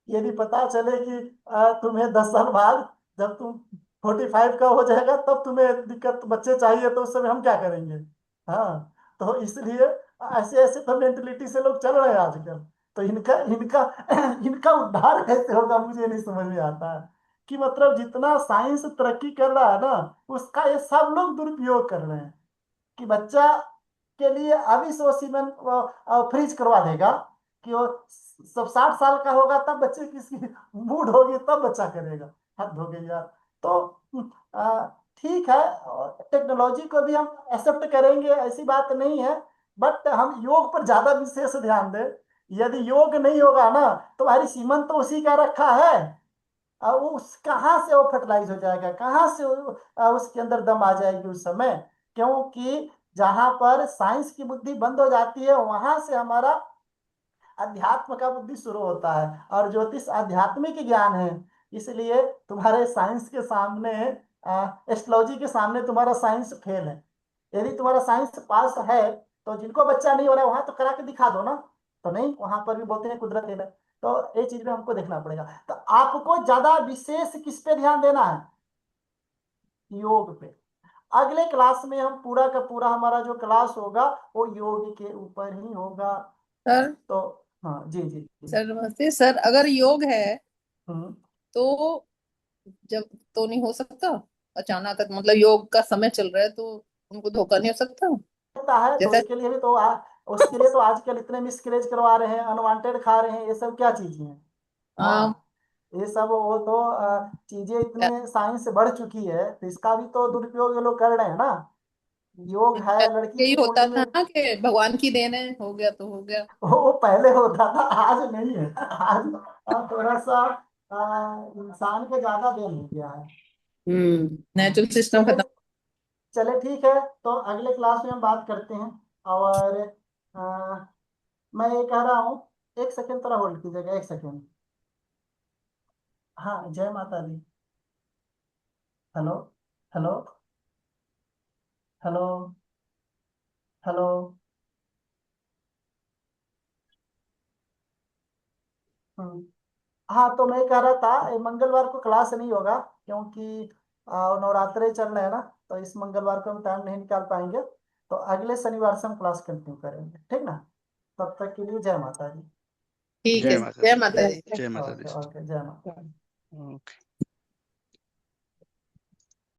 यदि पता चले कि तुम्हें 10 साल बाद जब तुम 45 का हो जाएगा तब तुम्हें दिक्कत, बच्चे चाहिए, तो उस समय हम क्या करेंगे? हाँ, तो इसलिए ऐसे ऐसे तो मेंटेलिटी से लोग चल रहे हैं आजकल। तो इनका इनका इनका उद्धार कैसे होगा, मुझे नहीं समझ में आता है। कि मतलब जितना साइंस तरक्की कर रहा है ना, उसका ये सब लोग दुरुपयोग कर रहे हैं। कि बच्चा के लिए अभी से वो सीमेंट फ्रीज करवा देगा, कि वो सब 60 साल का होगा तब बच्चे किसकी मूड होगी तब बच्चा करेगा। हद हो गई यार। तो आ, ठीक है, टेक्नोलॉजी को भी हम एक्सेप्ट करेंगे, ऐसी बात नहीं है। बट हम योग पर ज्यादा विशेष ध्यान दें। यदि योग नहीं होगा ना, तो हमारी सीमन तो उसी का रखा है। अब वो कहाँ से वो फर्टिलाइज हो जाएगा, कहाँ से उसके अंदर दम आ जाएगी उस समय? क्योंकि जहां पर साइंस की बुद्धि बंद हो जाती है, वहां से हमारा अध्यात्म का बुद्धि शुरू होता है, और ज्योतिष आध्यात्मिक ज्ञान है। इसलिए तुम्हारे साइंस के सामने, एस्ट्रोलॉजी के सामने तुम्हारा साइंस फेल है। यदि तुम्हारा साइंस पास है, तो जिनको बच्चा नहीं हो रहा है वहां तो करा के दिखा दो ना। तो नहीं, वहां पर भी बोलते हैं कुदरत है। तो ये चीज में हमको देखना पड़ेगा। तो आपको ज्यादा विशेष किस पे ध्यान देना है? योग पे। अगले क्लास में हम पूरा का पूरा, हमारा जो क्लास होगा वो योग के ऊपर ही होगा। सर तो हाँ जी जी जी। सर नमस्ते सर, अगर योग है हम्म। तो जब तो नहीं हो सकता अचानक, मतलब योग का समय चल रहा है तो उनको धोखा नहीं हो सकता होता है तो जैसे। उसके लिए भी तो उसके लिए तो आजकल इतने मिसकैरेज करवा रहे हैं, अनवांटेड खा रहे हैं, ये सब क्या चीजें हैं? हाँ, हाँ, ये सब वो तो चीजें इतने साइंस बढ़ चुकी है, तो इसका भी तो दुरुपयोग ये लोग कर रहे हैं ना। योग है, लड़की यही की होता कुंडली में। था ना कि भगवान की देन है, हो गया तो हो गया। वो पहले होता था, आज नहीं है। आज थोड़ा सा इंसान का ज्यादा देन हो गया है। नेचुरल सिस्टम चले खत्म। चले ठीक है, तो अगले क्लास में हम बात करते हैं। और अ, मैं ये कह रहा हूँ, एक सेकंड थोड़ा होल्ड कीजिएगा, एक सेकंड। हाँ, जय माता दी। Hello, hello, hello, hello. हम्म, हाँ, तो मैं कह रहा था ये मंगलवार को क्लास नहीं होगा, क्योंकि नवरात्रे चल रहे हैं ना। तो इस मंगलवार को हम टाइम नहीं निकाल पाएंगे। तो अगले शनिवार से हम क्लास कंटिन्यू करेंगे, ठीक ना? तब तक के लिए जय माता दी। ठीक जय है, माता जय दी। माता दी। जय माता दी ओके सर। ओके, जय माता दी। ओके।